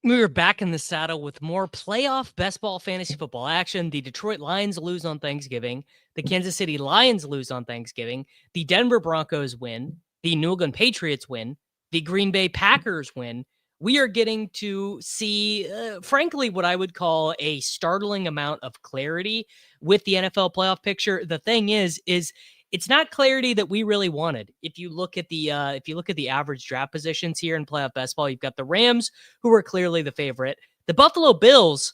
We are back in the saddle with more playoff best ball fantasy football action. The Detroit Lions lose on Thanksgiving. The Kansas City Lions lose on Thanksgiving. The Denver Broncos win. The New England Patriots win. The Green Bay Packers win. We are getting to see, frankly, what I would call a startling amount of clarity with the NFL playoff picture. The thing is it's not clarity that we really wanted. If you look at the average draft positions here in playoff best ball, you've got the Rams, who are clearly the favorite. The Buffalo Bills,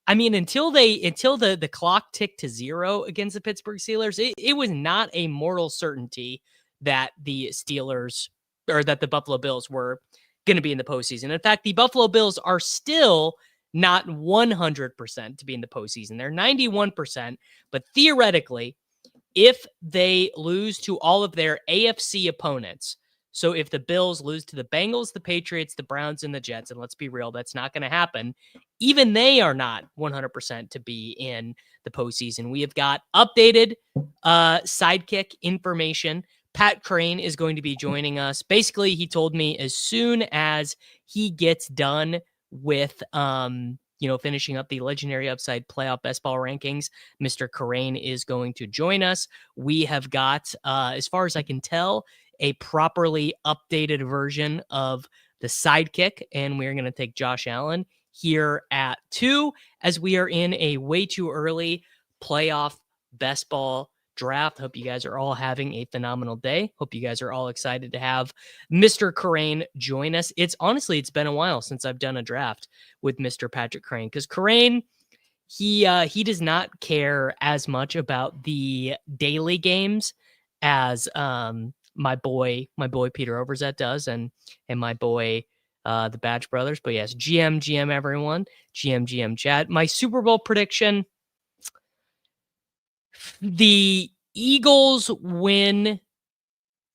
I mean, until the clock ticked to 0 against the Pittsburgh Steelers, it was not a mortal certainty that the Steelers or that the Buffalo Bills were going to be in the postseason. In fact, the Buffalo Bills are still not 100% to be in the postseason. They're 91%, but theoretically, if they lose to all of their AFC opponents, so if the Bills lose to the Bengals, the Patriots, the Browns, and the Jets, and let's be real, that's not going to happen, even they are not 100% to be in the postseason. We have got updated sidekick information. Pat Kerrane is going to be joining us. Basically, he told me as soon as he gets done with finishing up the legendary upside playoff best ball rankings, Mr. Kerrane is going to join us. We have got, as far as I can tell, a properly updated version of the sidekick, and we're going to take Josh Allen here at 2 as we are in a way too early playoff best ball draft. Hope you guys are all having a phenomenal day. Hope you guys are all excited to have Mr. Kerrane join us. It's been a while since I've done a draft with Mr. Patrick Kerrane, because Kerrane, he does not care as much about the daily games as my boy Peter Overzet does, and my boy the Batch Brothers. But yes, GM everyone, GM chat. My Super Bowl prediction: the Eagles win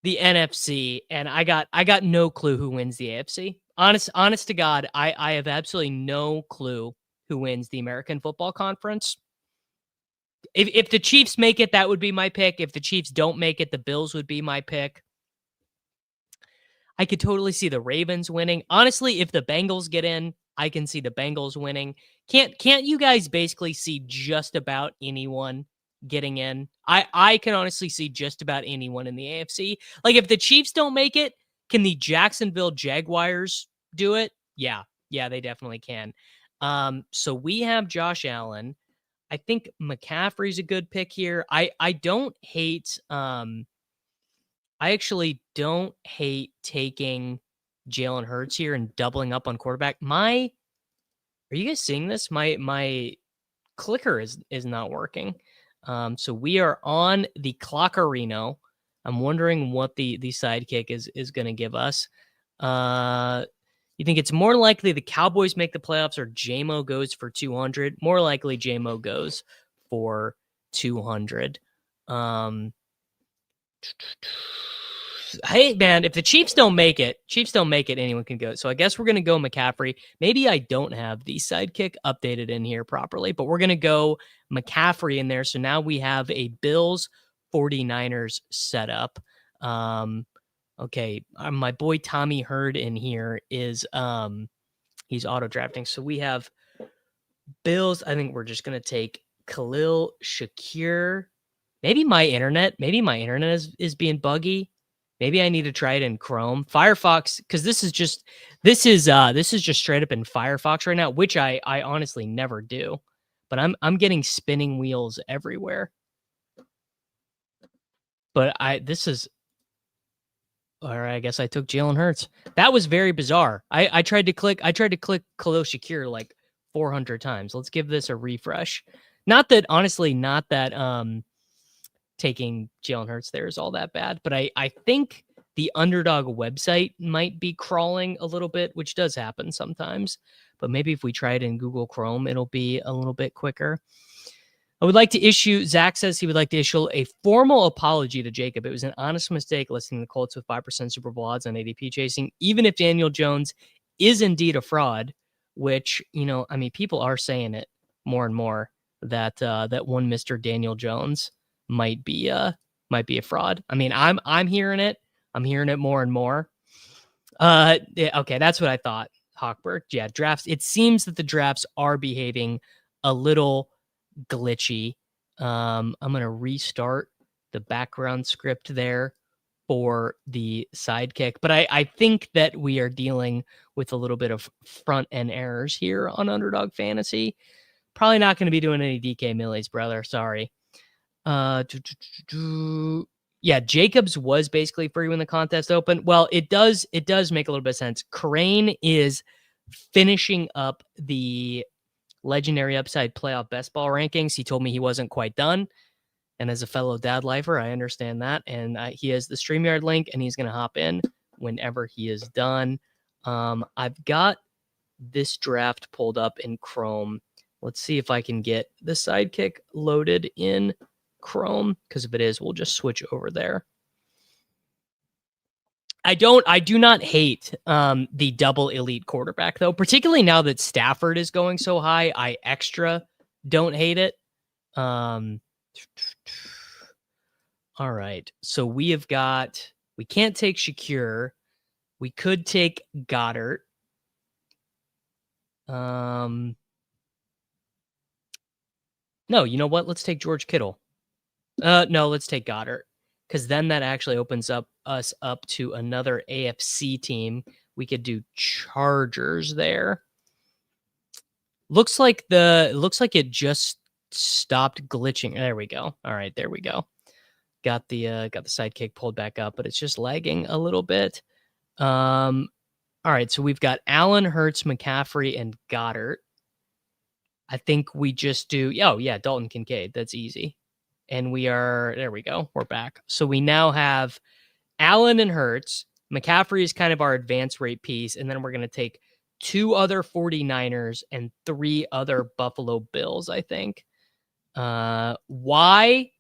the NFC, and I got no clue who wins the AFC. Honest to God, I have absolutely no clue who wins the American Football Conference. If the Chiefs make it, that would be my pick. If the Chiefs don't make it, the Bills would be my pick. I could totally see the Ravens winning. Honestly, if the Bengals get in, I can see the Bengals winning. Can't you guys basically see just about anyone getting in? I can honestly see just about anyone in the AFC. Like, if the Chiefs don't make it, can the Jacksonville Jaguars do it? Yeah, they definitely can. So we have Josh Allen. I think McCaffrey's a good pick here. I don't hate I actually don't hate taking Jalen Hurts here and doubling up on quarterback. Are you guys seeing this? My clicker is not working. So we are on the Clockerino. I'm wondering what the sidekick is going to give us. You think it's more likely the Cowboys make the playoffs or J-Mo goes for 200? More likely J-Mo goes for 200. Hey, man, if the Chiefs don't make it, anyone can go. So I guess we're going to go McCaffrey. Maybe I don't have the sidekick updated in here properly, but we're going to go McCaffrey in there. So now we have a Bills 49ers setup. Okay, my boy Tommy Hurd in here is he's auto drafting. So we have Bills. I think we're just going to take Khalil Shakir. Maybe my internet is being buggy. Maybe I need to try it in Chrome, Firefox, because this is just straight up in Firefox right now, which I honestly never do. But I'm getting spinning wheels everywhere. But I guess I took Jalen Hurts. That was very bizarre. I tried to click Khalil Shakir like 400 times. Let's give this a refresh. Not that taking Jalen Hurts there is all that bad, but I think the Underdog website might be crawling a little bit, which does happen sometimes. But maybe if we try it in Google Chrome, it'll be a little bit quicker. Zach says he would like to issue a formal apology to Jacob. It was an honest mistake listing the Colts with 5% Super Bowl odds on ADP chasing, even if Daniel Jones is indeed a fraud, which, people are saying it more and more that one Mr. Daniel Jones might be a fraud. I'm hearing it. I'm hearing it more and more. Okay, that's what I thought. Hochberg. Yeah, drafts. It seems that the drafts are behaving a little glitchy. I'm going to restart the background script there for the sidekick, but I think that we are dealing with a little bit of front end errors here on Underdog Fantasy. Probably not going to be doing any DK Millies, brother. Sorry. Yeah, Jacobs was basically free when the contest opened. Well, it does make a little bit of sense. Kerrane is finishing up the Legendary Upside playoff best ball rankings. He told me he wasn't quite done. And as a fellow dad lifer, I understand that. And he has the StreamYard link, and he's going to hop in whenever he is done. I've got this draft pulled up in Chrome. Let's see if I can get the sidekick loaded in Chrome, because if it is, we'll just switch over there. I do not hate the double elite quarterback, though, particularly now that Stafford is going so high. I extra don't hate it. All right. So we can't take Shakir. We could take Goddard. No, you know what? Let's take George Kittle. No, let's take Goddard, because then that actually opens us up to another AFC team. We could do Chargers there. Looks like it just stopped glitching. There we go. All right, there we go. Got the sidekick pulled back up, but it's just lagging a little bit. All right, so we've got Allen, Hurts, McCaffrey, and Goddard. I think we just do. Oh yeah, Dalton Kincaid. That's easy. And there we go. We're back. So we now have Allen and Hurts. McCaffrey is kind of our advance rate piece. And then we're going to take 2 other 49ers and 3 other Buffalo Bills, I think. Why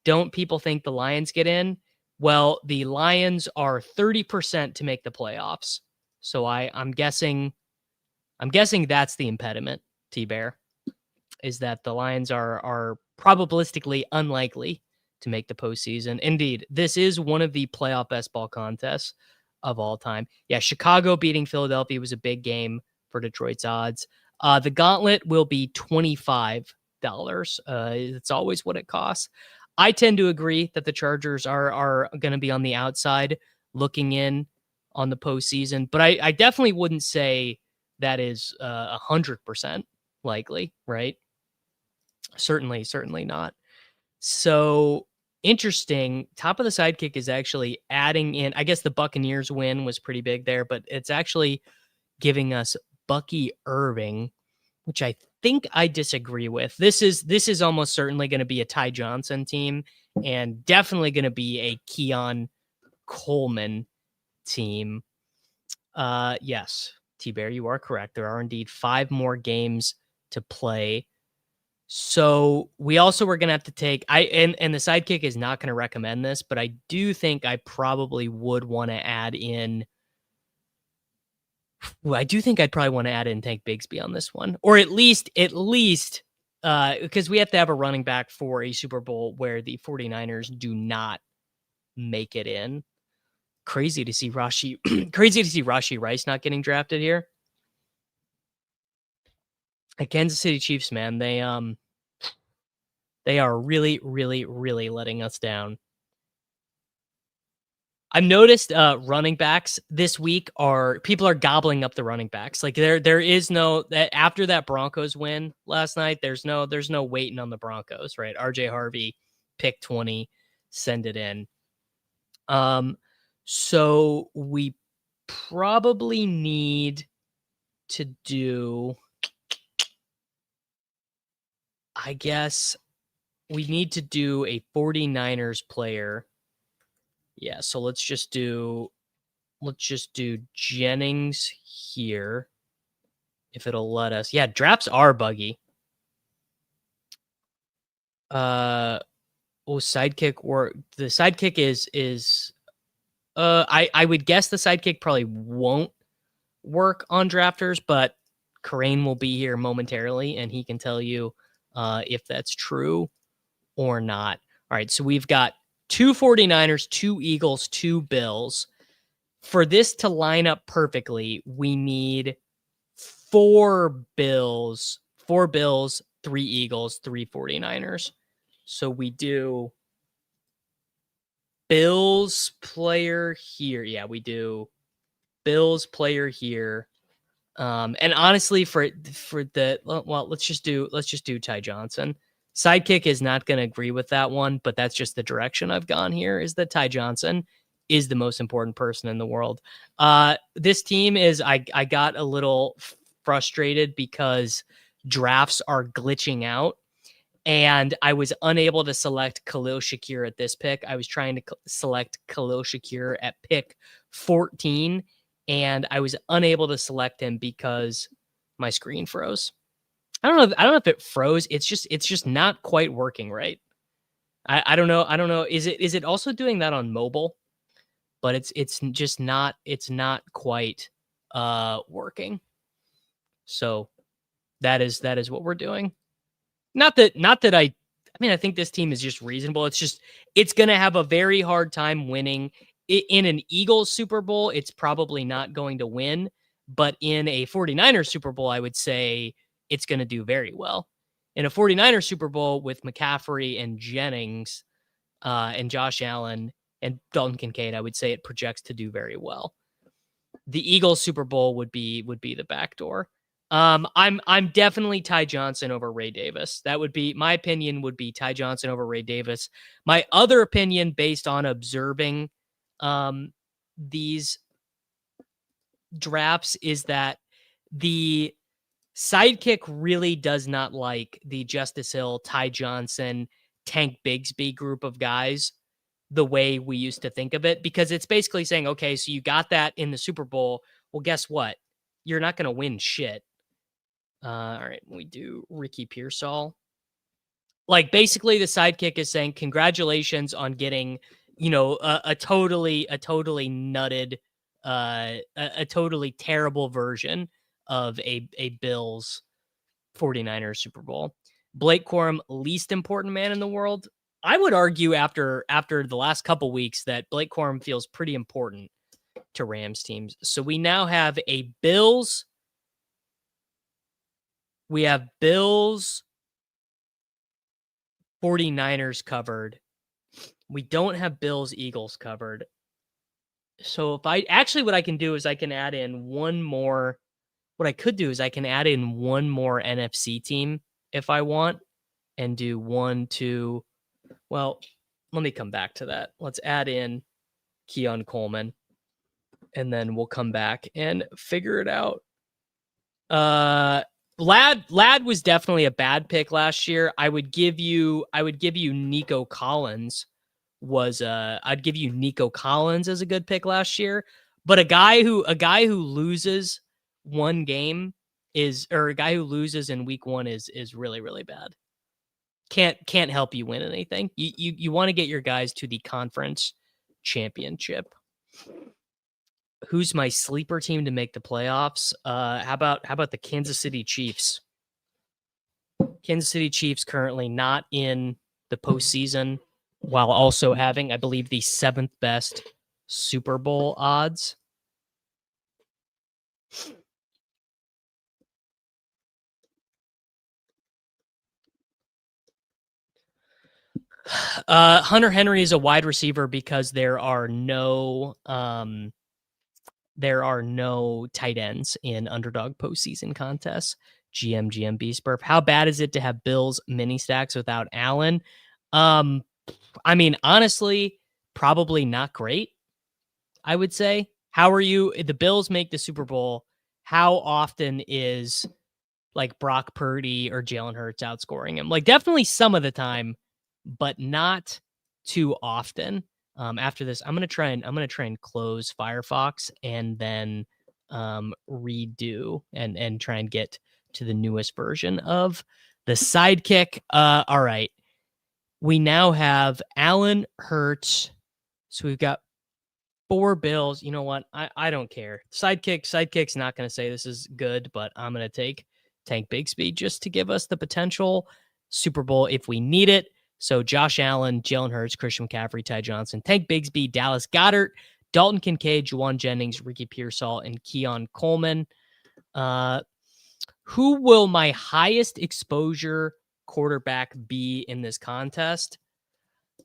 don't people think the Lions get in? Well, the Lions are 30% to make the playoffs. So I'm guessing that's the impediment, T-Bear, is that the Lions are probabilistically unlikely to make the postseason. Indeed, this is one of the playoff best ball contests of all time. Yeah, Chicago beating Philadelphia was a big game for Detroit's odds. The gauntlet will be $25. It's always what it costs. I tend to agree that the Chargers are going to be on the outside looking in on the postseason, but I definitely wouldn't say that is 100% likely, right? Certainly not. So interesting. Top of the sidekick is actually adding in, I guess the Buccaneers win was pretty big there, but it's actually giving us Bucky Irving, which I think I disagree with. This is almost certainly going to be a Ty Johnson team, and definitely going to be a Keon Coleman team. Yes, T-Bear, you are correct. There are indeed 5 more games to play. So we also were going to have to take, and the sidekick is not going to recommend this, but I do think I probably would want to add in. I do think I'd probably want to add in Tank Bigsby on this one, or at least, because we have to have a running back for a Super Bowl where the 49ers do not make it in. Crazy to see Rashee Rice not getting drafted here. The Kansas City Chiefs, man, they are really, really, really letting us down. I've noticed running backs this week people are gobbling up the running backs. Like there is no, that after that Broncos win last night, there's no waiting on the Broncos, right? RJ Harvey, pick 20, send it in. So we probably need to do, I guess we need to do a 49ers player. Yeah, so let's just do Jennings here, if it'll let us. Yeah, drafts are buggy. Sidekick work. The sidekick is I would guess the sidekick probably won't work on drafters, but Kerrane will be here momentarily, and he can tell you if that's true or not. All right, so we've got 2 49ers, 2 Eagles, 2 Bills. For this to line up perfectly, we need 4 Bills, 3 Eagles, 3 49ers. So we do Bills player here. Yeah, we do Bills player here. And honestly, for the well, let's just do Ty Johnson. Sidekick is not going to agree with that one, but that's just the direction I've gone here. Is that Ty Johnson is the most important person in the world. This team is I got a little frustrated because drafts are glitching out. And I was unable to select Khalil Shakir at this pick. I was trying to select Khalil Shakir at pick 14, and I was unable to select him because my screen froze. I don't know if it froze. It's just not quite working right. I don't know. I don't know. Is it also doing that on mobile? But it's just not quite working. So that is what we're doing. Not that I mean, I think this team is just reasonable. It's going to have a very hard time winning in an Eagles Super Bowl. It's probably not going to win, but in a 49ers Super Bowl, I would say it's going to do very well. In a 49ers Super Bowl with McCaffrey and Jennings and Josh Allen and Dalton Kincaid, I would say it projects to do very well. The Eagles Super Bowl would be the backdoor. I'm definitely Ty Johnson over Ray Davis. That would be my opinion. Would be Ty Johnson over Ray Davis. My other opinion, based on observing these drafts, is that the sidekick really does not like the Justice Hill, Ty Johnson, Tank Bigsby group of guys the way we used to think of it, because it's basically saying, okay, so you got that in the Super Bowl. Well, guess what? You're not going to win shit. All right, we do Ricky Pearsall. Like, basically, the sidekick is saying, congratulations on getting, a totally nutted, a totally terrible version of a Bills 49ers Super Bowl. Blake Corum, least important man in the world. I would argue after the last couple weeks that Blake Corum feels pretty important to Rams teams. So we now have a Bills. We have Bills 49ers covered. We don't have Bills Eagles covered. So what I can do is I can add in one more. What I could do is I can add in one more NFC team if I want and do 1, 2. Well, let me come back to that. Let's add in Keon Coleman and then we'll come back and figure it out. Ladd was definitely a bad pick last year. I would give you Nico Collins I'd give you Nico Collins as a good pick last year, but a guy who loses one game or a guy who loses in week 1 is really, really bad. Can't help you win anything. You want to get your guys to the conference championship. Who's my sleeper team to make the playoffs? How about the Kansas City Chiefs? Kansas City Chiefs currently not in the postseason, while also having, I believe, the 7th best Super Bowl odds. Hunter Henry is a wide receiver because there are no tight ends in underdog postseason contests. GM Beesburp. How bad is it to have Bills mini stacks without Allen? I mean, honestly, probably not great, I would say. How are you? The Bills make the Super Bowl. How often is like Brock Purdy or Jalen Hurts outscoring him? Like, definitely some of the time, but not too often. After this, I'm gonna try and close Firefox and then redo and try and get to the newest version of the sidekick. All right. We now have Allen, Hurts. So we've got 4 Bills. You know what? I don't care. Sidekick's not going to say this is good, but I'm going to take Tank Bigsby just to give us the potential Super Bowl if we need it. So Josh Allen, Jalen Hurts, Christian McCaffrey, Ty Johnson, Tank Bigsby, Dallas Goedert, Dalton Kincaid, Juwan Jennings, Ricky Pearsall, and Keon Coleman. Who will my highest exposure quarterback be in this contest?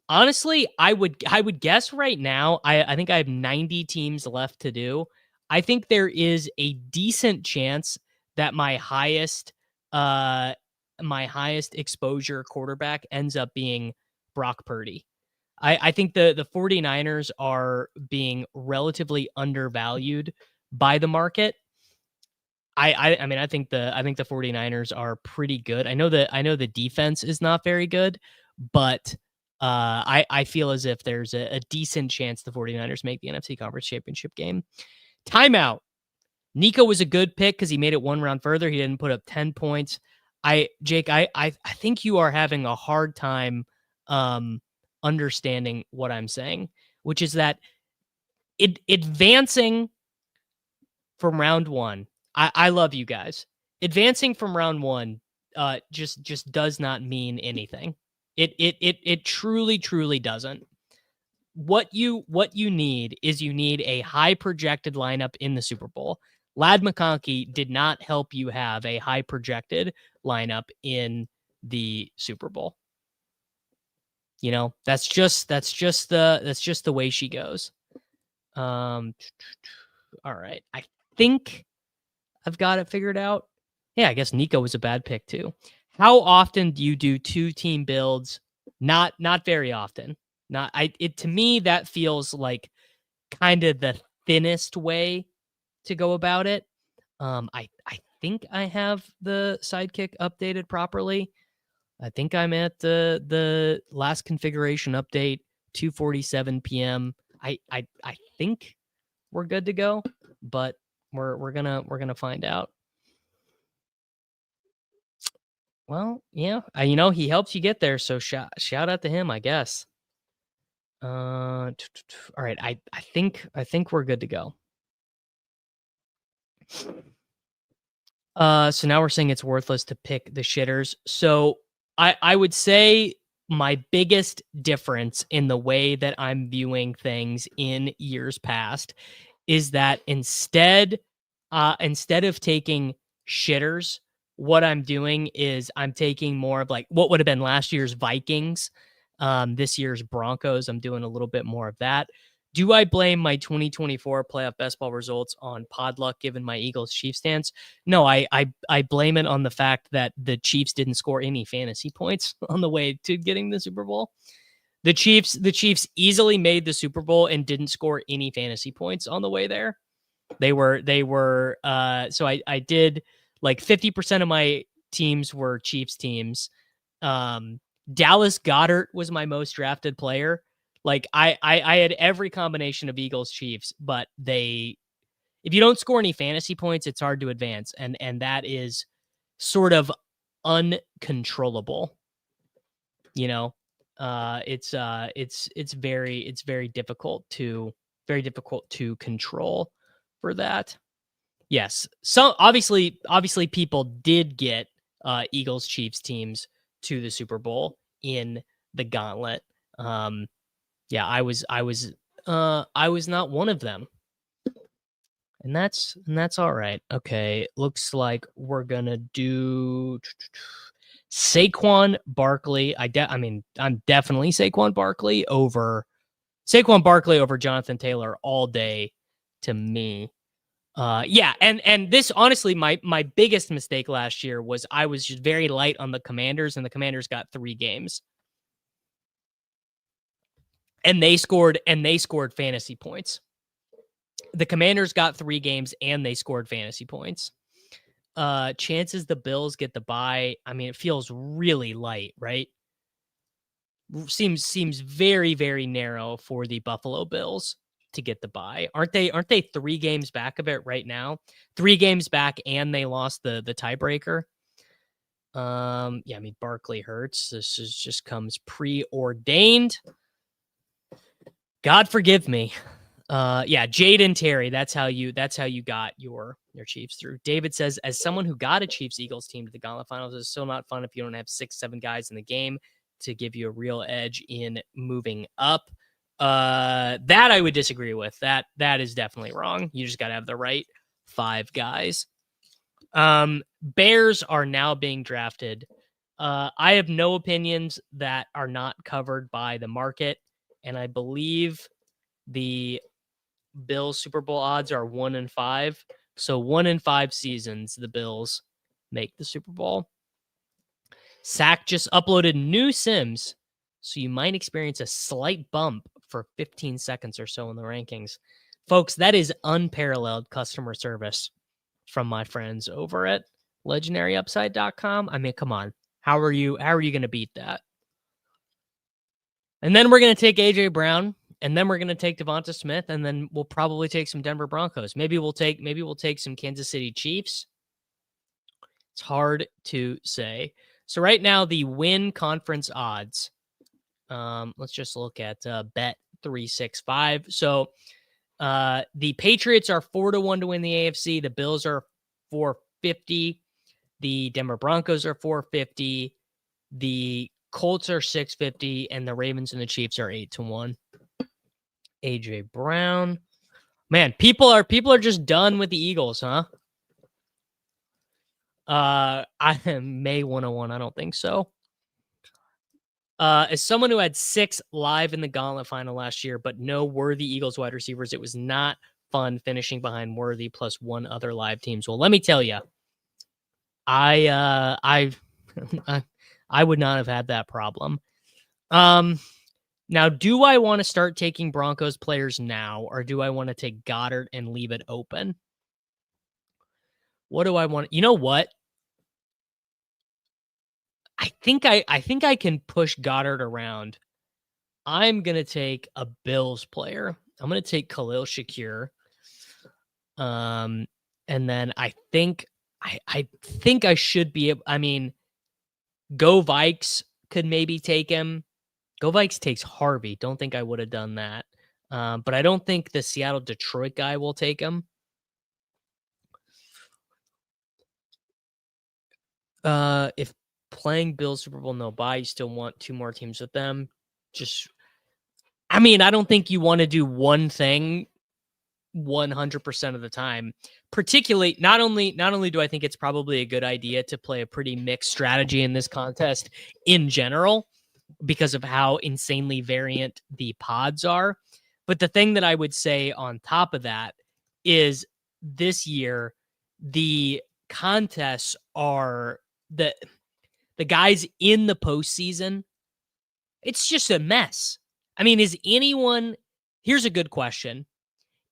Honestly, I would guess right now, I think I have 90 teams left to do. I think there is a decent chance that my highest exposure quarterback ends up being Brock Purdy. I think the 49ers are being relatively undervalued by the market. I mean, I think the 49ers are pretty good. I know the defense is not very good, but I feel as if there's a decent chance the 49ers make the NFC Conference Championship game. Timeout. Nico was a good pick because he made it one round further. He didn't put up 10 points. Jake, I think you are having a hard time understanding what I'm saying, which is that advancing from round one. I love you guys. Advancing from round one just does not mean anything. It truly doesn't. What you need is you need a high projected lineup in the Super Bowl. Ladd McConkey did not help you have a high projected lineup in the Super Bowl. You know, that's just the way she goes. All right. I think I've got it figured out. Yeah, I guess Nico was a bad pick too. How often do you do 2-team builds? Not very often. To me that feels like kind of the thinnest way to go about it. I think I have the sidekick updated properly. I think I'm at the last configuration update, 2:47 p.m. I think we're good to go, but we're gonna find out. Well, yeah, you know, he helps you get there, so shout out to him, I guess. All right, I think we're good to go. So now we're saying it's worthless to pick the shitters. So I would say my biggest difference in the way that I'm viewing things in years past is that instead of taking shitters, what I'm doing is I'm taking more of like what would have been last year's Vikings, this year's Broncos. I'm doing a little bit more of that. Do I blame my 2024 playoff best ball results on pod luck given my Eagles Chiefs stance? No, I blame it on the fact that the Chiefs didn't score any fantasy points on the way to getting the Super Bowl. The Chiefs easily made the Super Bowl and didn't score any fantasy points on the way there. They were so I did like 50% of my teams were Chiefs teams. Dallas Goedert was my most drafted player. Like I had every combination of Eagles Chiefs, but if you don't score any fantasy points, it's hard to advance. And that is sort of uncontrollable. You know, it's very difficult to control for that. Yes. So obviously people did get Eagles Chiefs teams to the Super Bowl in the gauntlet. Yeah, I was not one of them. And that's all right. Okay, looks like we're gonna do Saquon Barkley. I mean, I'm definitely Saquon Barkley over Jonathan Taylor all day to me. Yeah, and this honestly, my biggest mistake last year was I was just very light on the Commanders, and the Commanders got 3 games. And they scored fantasy points. The Commanders got 3 games and they scored fantasy points. Chances the Bills get the bye. I mean, it feels really light, right? Seems very, very narrow for the Buffalo Bills to get the bye. Aren't they 3 games back of it right now? 3 games back and they lost the tiebreaker. Yeah, I mean, Barkley hurts. This just comes preordained. God forgive me. Yeah, Jaden Terry. That's how you got your Chiefs through. David says, as someone who got a Chiefs Eagles team to the Gauntlet Finals, it's still not fun if you don't have 6-7 guys in the game to give you a real edge in moving up. That I would disagree with. That is definitely wrong. You just got to have the right 5 guys. Bears are now being drafted. I have no opinions that are not covered by the market, and I believe the Bills Super Bowl odds are 1-5. So 1-5 seasons, the Bills make the Super Bowl. Sack just uploaded new Sims, so you might experience a slight bump for 15 seconds or so in the rankings. Folks, that is unparalleled customer service from my friends over at legendaryupside.com. I mean, come on. How are you going to beat that? And then we're going to take AJ Brown, and then we're going to take Devonta Smith, and then we'll probably take some Denver Broncos. Maybe we'll take some Kansas City Chiefs. It's hard to say. So right now, the win conference odds. Let's just look at Bet365. So the Patriots are 4-1 to win the AFC. The Bills are 450. The Denver Broncos are 450. The Colts are 650, and the Ravens and the Chiefs are 8-1. AJ Brown. Man, people are just done with the Eagles, huh? I May 101. I don't think so. As someone who had 6 live in the Gauntlet final last year, but no worthy Eagles wide receivers, it was not fun finishing behind worthy plus one other live teams. Well, let me tell you, I would not have had that problem. Now, do I want to start taking Broncos players now, or do I want to take Goddard and leave it open? What do I want? You know what? I think I can push Goddard around. I'm gonna take a Bills player. I'm gonna take Khalil Shakir. And then I think I should be able. I mean, Go Vikes could maybe take him. Go Vikes takes Harvey. Don't think I would have done that. But I don't think the Seattle Detroit guy will take him. If playing Bills Super Bowl no bye, you still want 2 more teams with them. I mean, I don't think you want to do one thing 100% of the time. Particularly, not only do I think it's probably a good idea to play a pretty mixed strategy in this contest in general, because of how insanely variant the pods are. But the thing that I would say on top of that is this year, the contests are the guys in the postseason. It's just a mess. I mean, here's a good question.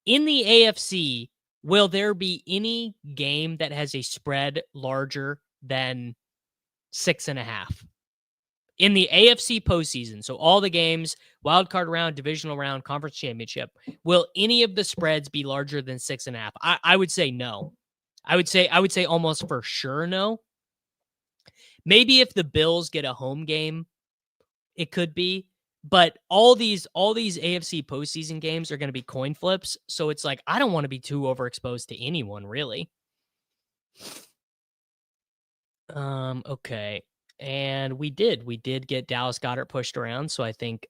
In the AFC, will there be any game that has a spread larger than 6.5? In the AFC postseason, so all the games, wild card round, divisional round, conference championship, will any of the spreads be larger than 6.5? I would say no. I would say almost for sure no. Maybe if the Bills get a home game, it could be. But all these AFC postseason games are going to be coin flips. So it's like, I don't want to be too overexposed to anyone, really. Okay. And we did get Dallas Goedert pushed around. So I think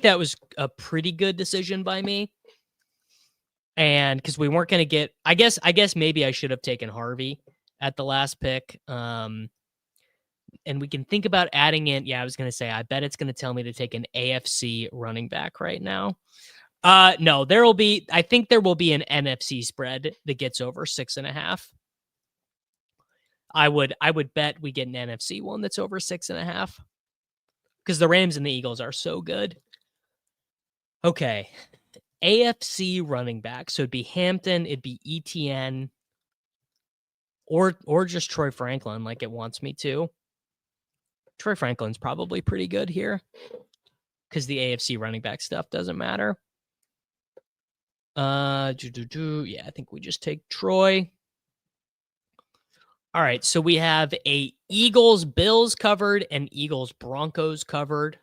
that was a pretty good decision by me. And because we weren't going to get, I guess maybe I should have taken Harvey at the last pick. And we can think about adding in. Yeah, I was going to say, I bet it's going to tell me to take an AFC running back right now. No, I think there will be an NFC spread that gets over 6.5. I would bet we get an NFC one that's over 6.5 because the Rams and the Eagles are so good. Okay. AFC running back. So it'd be Hampton, it'd be ETN, or just Troy Franklin like it wants me to. Troy Franklin's probably pretty good here because the AFC running back stuff doesn't matter. Yeah, I think we just take Troy. All right, so we have a Eagles-Bills covered and Eagles-Broncos covered.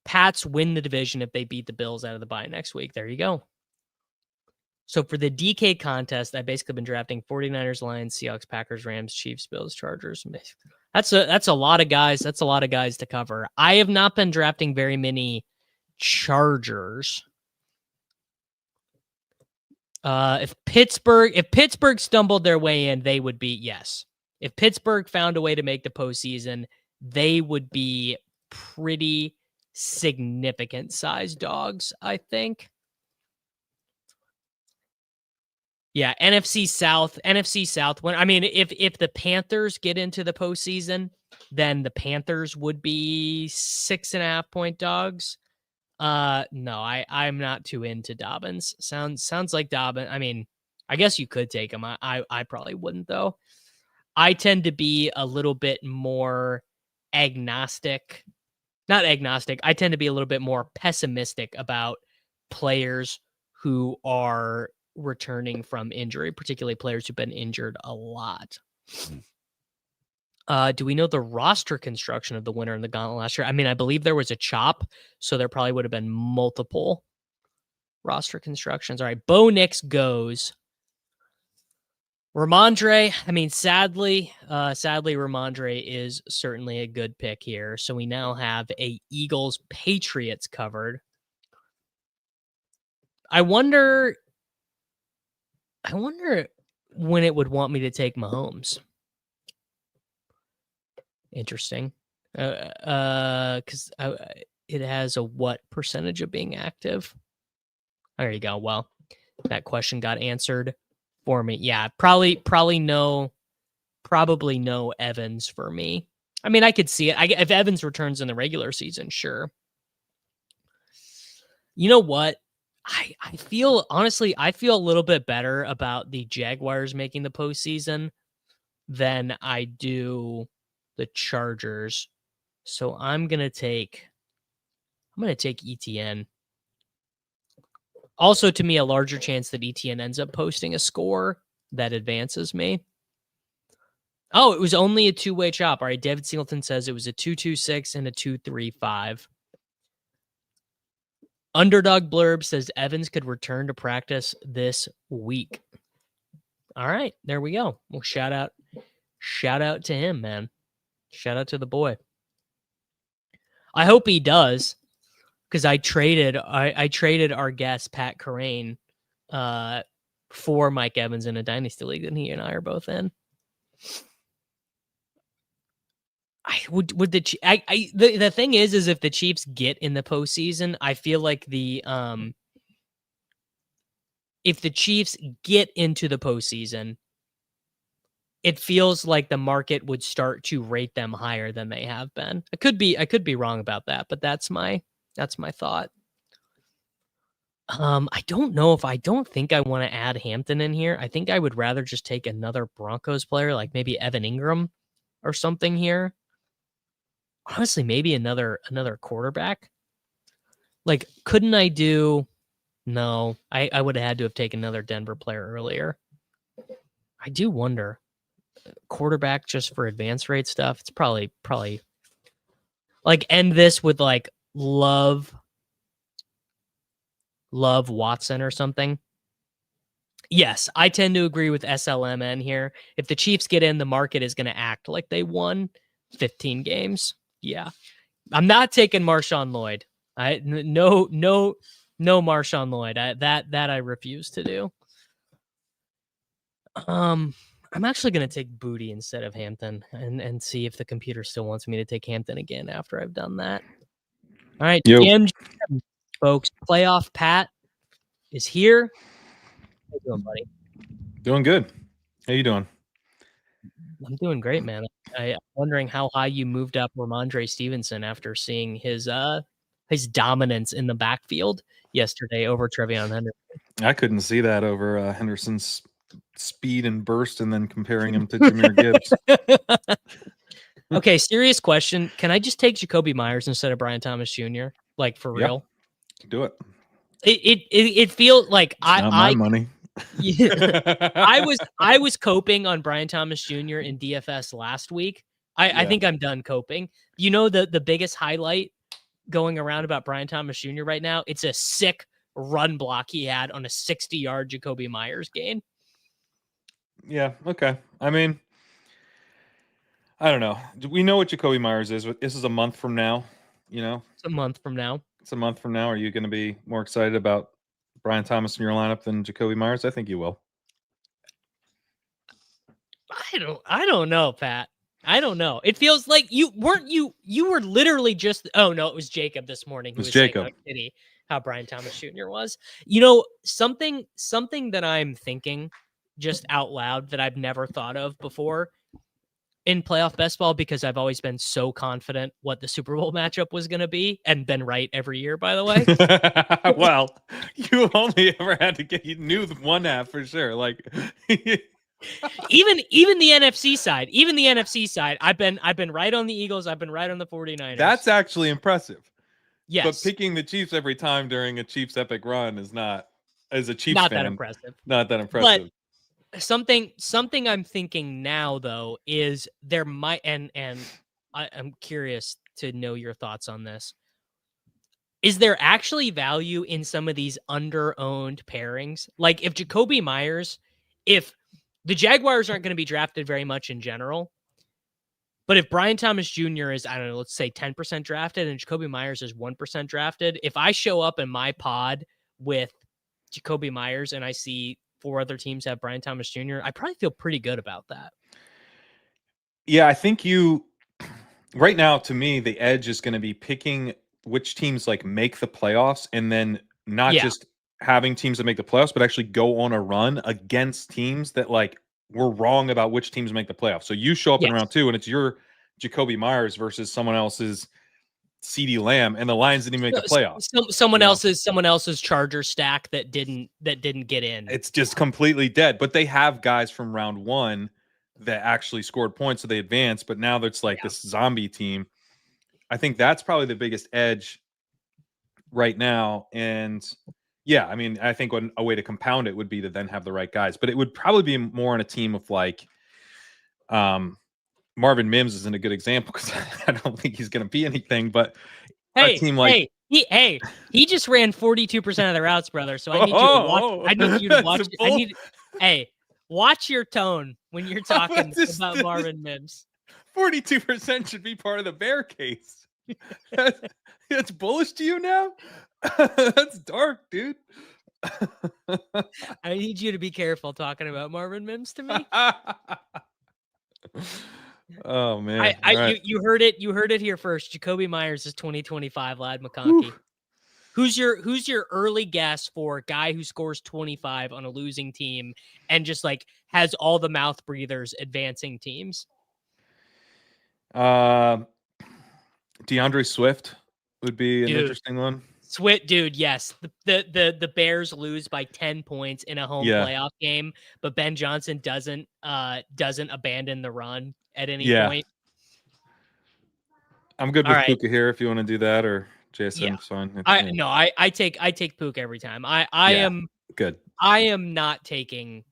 Pats win the division if they beat the Bills out of the bye next week. There you go. So for the DK contest, I've basically been drafting 49ers, Lions, Seahawks, Packers, Rams, Chiefs, Bills, Chargers. That's a lot of guys. That's a lot of guys to cover. I have not been drafting very many Chargers. If Pittsburgh stumbled their way in, they would be yes. If Pittsburgh found a way to make the postseason, they would be pretty significant size dogs, I think. Yeah, NFC South. If the Panthers get into the postseason, then the Panthers would be 6.5-point dogs. No, I'm not too into Dobbins. Sounds like Dobbins. I mean, I guess you could take him. I probably wouldn't though. I tend to be a little bit more agnostic. Not agnostic. I tend to be a little bit more pessimistic about players who are returning from injury, particularly players who've been injured a lot. Do we know the roster construction of the winner in the gauntlet last year? I mean, I believe there was a chop, so there probably would have been multiple roster constructions. All right, Bo Nix goes. Ramondre, I mean, sadly, Ramondre is certainly a good pick here. So we now have a Eagles Patriots covered. I wonder when it would want me to take Mahomes. Interesting. Because it has a what percentage of being active? There you go. Well, that question got answered for me. Yeah, probably no Evans for me. I mean, I could see it. If Evans returns in the regular season, sure. You know what? I feel a little bit better about the Jaguars making the postseason than I do the Chargers. So I'm gonna take ETN. Also, to me, a larger chance that ETN ends up posting a score that advances me. Oh, it was only a two-way chop. All right, David Singleton says it was a 2-2-6 and a 2-3-5. Underdog Blurb says Evans could return to practice this week. All right, there we go. Well, shout out to him, man. Shout out to the boy. I hope he does, because I traded our guest Pat Kerrane for Mike Evans in a dynasty league that he and I are both in. The thing is if the Chiefs get in the postseason, I feel like if the Chiefs get into the postseason, it feels like the market would start to rate them higher than they have been. I could be wrong about that, but that's my thought. I don't know I don't think I want to add Hampton in here. I think I would rather just take another Broncos player, like maybe Evan Ingram or something here. Honestly, maybe another quarterback. Like, couldn't I do? No, I would have had to have taken another Denver player earlier. I do wonder, quarterback just for advance rate stuff. It's probably like end this with like Love Watson or something. Yes, I tend to agree with SLMN here. If the Chiefs get in, the market is going to act like they won 15 games. Yeah. I'm not taking Marshawn Lloyd. No Marshawn Lloyd. That I refuse to do. I'm actually going to take Booty instead of Hampton and see if the computer still wants me to take Hampton again after I've done that. All right, GM, folks, playoff Pat is here. How you doing, buddy? Doing good. How you doing? I'm doing great, man. I'm wondering how high you moved up Ramondre Stevenson after seeing his dominance in the backfield yesterday over Trevion Henderson. I couldn't see that over Henderson's speed and burst, and then comparing him to Jahmyr Gibbs. Okay, serious question. Can I just take Jacoby Myers instead of Brian Thomas Jr.? Like, for real? Do it. It feels like it's not my money. Yeah, I was coping on Brian Thomas Jr. in DFS last week. I think I'm done coping. You know, the biggest highlight going around about Brian Thomas Jr. right now, it's a sick run block he had on a 60-yard Jacoby Myers gain. Yeah, okay. I mean, I don't know. We know what Jacoby Myers is. This is a month from now, you know? It's a month from now. It's a month from now. Are you going to be more excited about Brian Thomas in your lineup than Jacoby Myers? I think you will. I don't know, Pat. I don't know. It feels like you were literally just, oh no, it was Jacob this morning who was saying how Brian Thomas Jr. was. Something that I'm thinking just out loud that I've never thought of before in playoff best ball, because I've always been so confident what the Super Bowl matchup was going to be and been right every year, by the way. Well, you only ever had to you knew one half for sure. Like even the NFC side, I've been right on the Eagles. I've been right on the 49ers. That's actually impressive. Yes. But picking the Chiefs every time during a Chiefs epic run is not, as a Chiefs not fan, that impressive. Not that impressive. But something I'm thinking now though is there might, and I'm curious to know your thoughts on this. Is there actually value in some of these under-owned pairings? Like if Jacoby Myers, if the Jaguars aren't going to be drafted very much in general, but if Brian Thomas Jr. is, I don't know, let's say 10% drafted and Jacoby Myers is 1% drafted, if I show up in my pod with Jacoby Myers and I see 4 other teams have Brian Thomas Jr., I probably feel pretty good about that. Yeah, I think right now, to me, the edge is going to be picking which teams like make the playoffs, and then not just having teams that make the playoffs, but actually go on a run against teams that like were wrong about which teams make the playoffs. So you show up in round 2 and it's your Jacoby Myers versus someone else's CeeDee Lamb, and the Lions didn't even make the playoffs. Someone else's Charger stack that didn't get in. It's just completely dead. But they have guys from round 1 that actually scored points, so they advanced. But now it's like this zombie team. I think that's probably the biggest edge right now. And yeah, I mean, I think a way to compound it would be to then have the right guys. But it would probably be more on a team of like, Marvin Mims isn't a good example because I don't think he's going to be anything. But a team like he just ran 42% of the routes, brother. So I need you to watch. I need you to watch. Watch your tone when you're talking about Marvin Mims. 42% should be part of the bear case. That's bullish to you now? That's dark, dude. I need you to be careful talking about Marvin Mims to me. Oh man. You heard it here first. Jacoby Myers is 2025 Lad McConkey. Who's your early guess for a guy who scores 25 on a losing team and just like has all the mouth breathers advancing teams? DeAndre Swift would be an interesting one. Swift, dude, yes. The Bears lose by 10 points in a home playoff game, but Ben Johnson doesn't abandon the run at any point. I'm good with Puka here if you want to do that, or JSN fine. I take Puka every time. I am good. I am not taking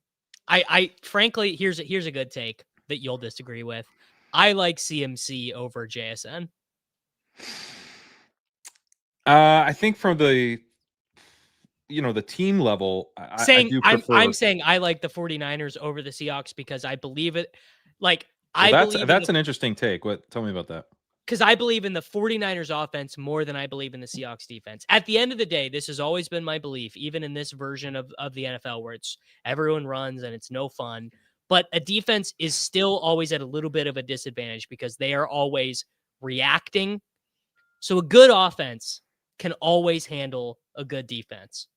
I frankly here's a good take that you'll disagree with. I like CMC over JSN. I think from the team level, I'm saying I like the 49ers over the Seahawks because I believe it. Like that's an interesting take. Tell me about that. Because I believe in the 49ers offense more than I believe in the Seahawks defense. At the end of the day, this has always been my belief, even in this version of the NFL where it's everyone runs and it's no fun. But a defense is still always at a little bit of a disadvantage because they are always reacting. So a good offense can always handle a good defense.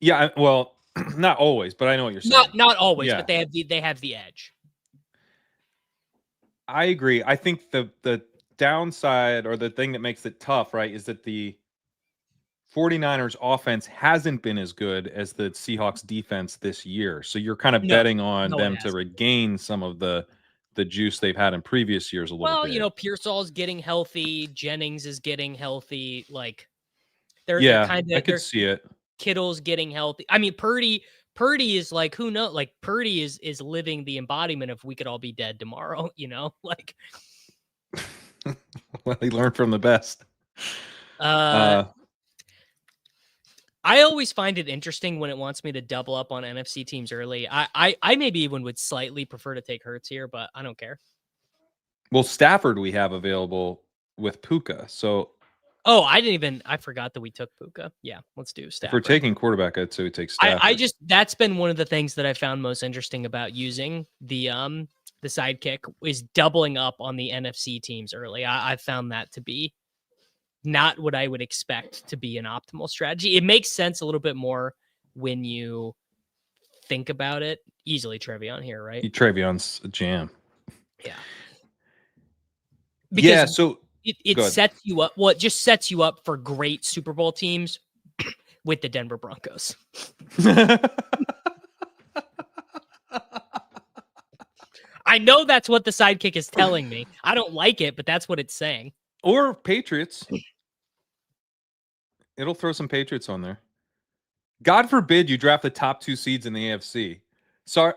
Yeah, well, not always, but I know what you're saying. Not always, but they have the edge. I agree. I think the downside or the thing that makes it tough, right, is that the 49ers offense hasn't been as good as the Seahawks defense this year. So you're kind of betting on them to regain some of the juice they've had in previous years a little bit. Well, Pearsall's getting healthy. Jennings is getting healthy. Like they're kind of I could see it. Kittle's getting healthy. I mean, Purdy is like, who knows? Like Purdy is living the embodiment of we could all be dead tomorrow, like. Well, he learned from the best. I always find it interesting when it wants me to double up on NFC teams early. I maybe even would slightly prefer to take Hurts here, but I don't care. Well, Stafford we have available with Puka, so Oh, I forgot that we took Puka. Yeah, let's do Stafford. If we're taking quarterback, I'd say we take Stafford. I just, that's been one of the things that I found most interesting about using the sidekick is doubling up on the NFC teams early. I found that to be not what I would expect to be an optimal strategy. It makes sense a little bit more when you think about it. Easily Trevion here, right? Trevion's a jam. Yeah. Because yeah, so it sets you up. Well, it just sets you up for great Super Bowl teams with the Denver Broncos. I know that's what the sidekick is telling me. I don't like it, but that's what it's saying. Or Patriots. It'll throw some Patriots on there. God forbid you draft the top 2 seeds in the AFC. Sorry,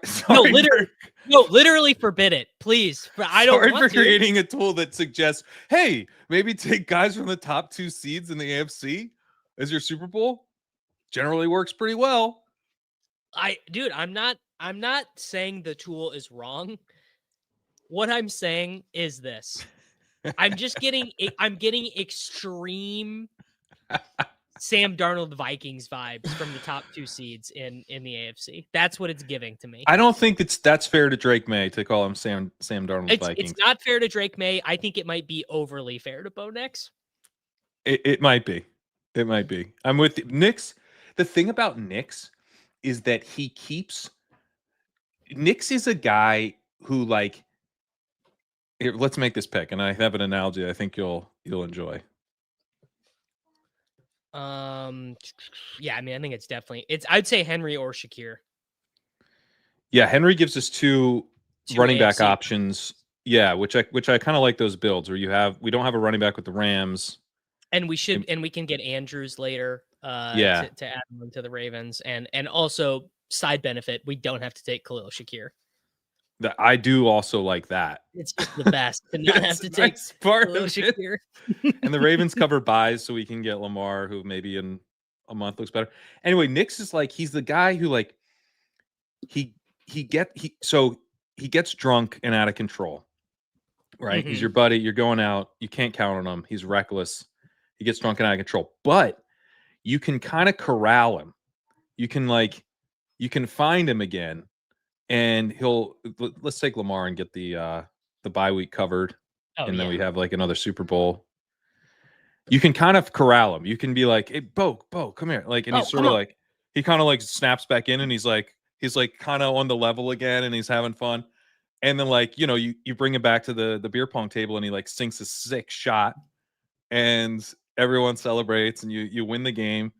literally forbid it, please. I don't want to. Sorry for creating a tool that suggests, hey, maybe take guys from the top 2 seeds in the AFC as your Super Bowl. Generally works pretty well. I'm not saying the tool is wrong. What I'm saying is this. I'm getting extreme Sam Darnold Vikings vibes from the top 2 seeds in the AFC. That's what it's giving to me. I don't think that's fair to Drake May to call him Sam Darnold Vikings. It's not fair to Drake May. I think it might be overly fair to Bo Nix. It might be. It might be. I'm with you. Nix. The thing about Nix is that Nix is a guy who, like, here, let's make this pick, and I have an analogy I think you'll enjoy. Yeah, I mean, I think it's definitely I'd say Henry or Shakir. Yeah, Henry gives us two running back AFC options. Yeah, which I kind of like those builds where we don't have a running back with the Rams. And we can get Andrews later to add him to the Ravens. And also side benefit, we don't have to take Khalil Shakir. I do also like that. It's just the best to not have to take Khalil Shakir. And the Ravens cover buys so we can get Lamar, who maybe in a month looks better. Anyway, Nix is like, he's the guy who, like, he gets drunk and out of control. Right? Mm-hmm. He's your buddy. You're going out. You can't count on him. He's reckless. He gets drunk and out of control. But you can kind of corral him. You can find him again. And let's take Lamar and get the bye week covered. And then we have like another Super Bowl. You can kind of corral him. You can be like, hey, Bo, come here. Like, and he's sort of like, he kind of like snaps back in and he's like kind of on the level again and he's having fun. And then, like, you know, you bring him back to the beer pong table and he like sinks a sick shot and everyone celebrates and you win the game.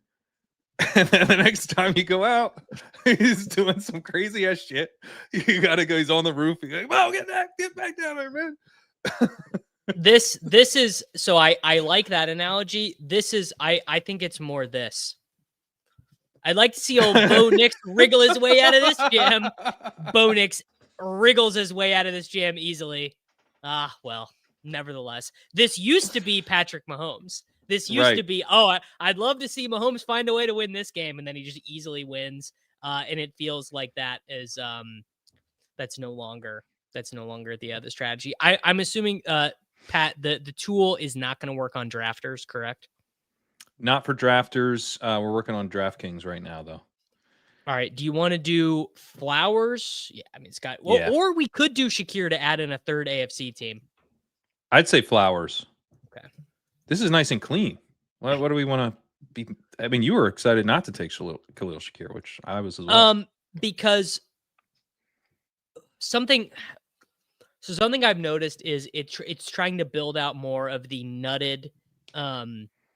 And then the next time you go out, he's doing some crazy ass shit. You gotta go. He's on the roof. You're like, "Well, get back down there, man." This is so. I like that analogy. This is I think it's more this. I'd like to see old Bo Nix wriggle his way out of this jam. Bo Nix wriggles his way out of this jam easily. Well, nevertheless, this used to be Patrick Mahomes. This used to be, I'd love to see Mahomes find a way to win this game, and then he just easily wins. And it feels like that is that's no longer the strategy. I'm assuming, Pat, the tool is not going to work on drafters, correct? Not for drafters. We're working on DraftKings right now, though. All right. Do you want to do Flowers? Yeah, I mean, Scott. Well, or we could do Shakir to add in a third AFC team. I'd say Flowers. Okay. This is nice and clean. What do we want to be? I mean, you were excited not to take Khalil Shakir, which I was as well. Because something I've noticed is it's trying to build out more of the nutted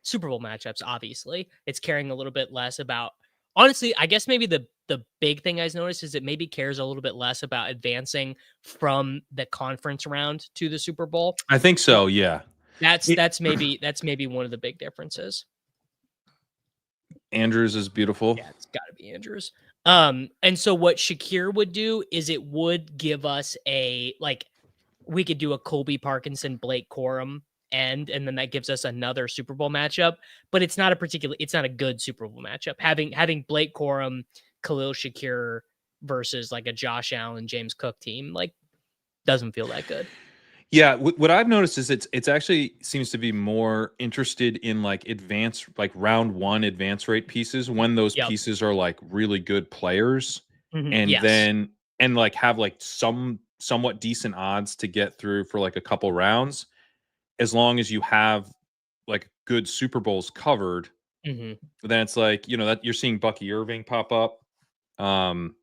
Super Bowl matchups. Obviously, it's caring a little bit less about. Honestly, I guess maybe the big thing I've noticed is it maybe cares a little bit less about advancing from the conference round to the Super Bowl. I think so. Yeah. That's maybe one of the big differences. Andrews is beautiful. Yeah, it's got to be Andrews. And so what Shakir would do is it would give us we could do a Colby Parkinson, Blake Corum and then that gives us another Super Bowl matchup, but it's not a good Super Bowl matchup. Having Blake Corum, Khalil Shakir versus like a Josh Allen, James Cook team, like, doesn't feel that good. Yeah, what I've noticed is it's actually seems to be more interested in like advanced, like round one advance rate pieces when those Yep. pieces are like really good players, and Yes. then and like have like somewhat decent odds to get through for like a couple rounds, as long as you have like good Super Bowls covered. Hmm. Then it's like, that you're seeing Bucky Irving pop up. Um,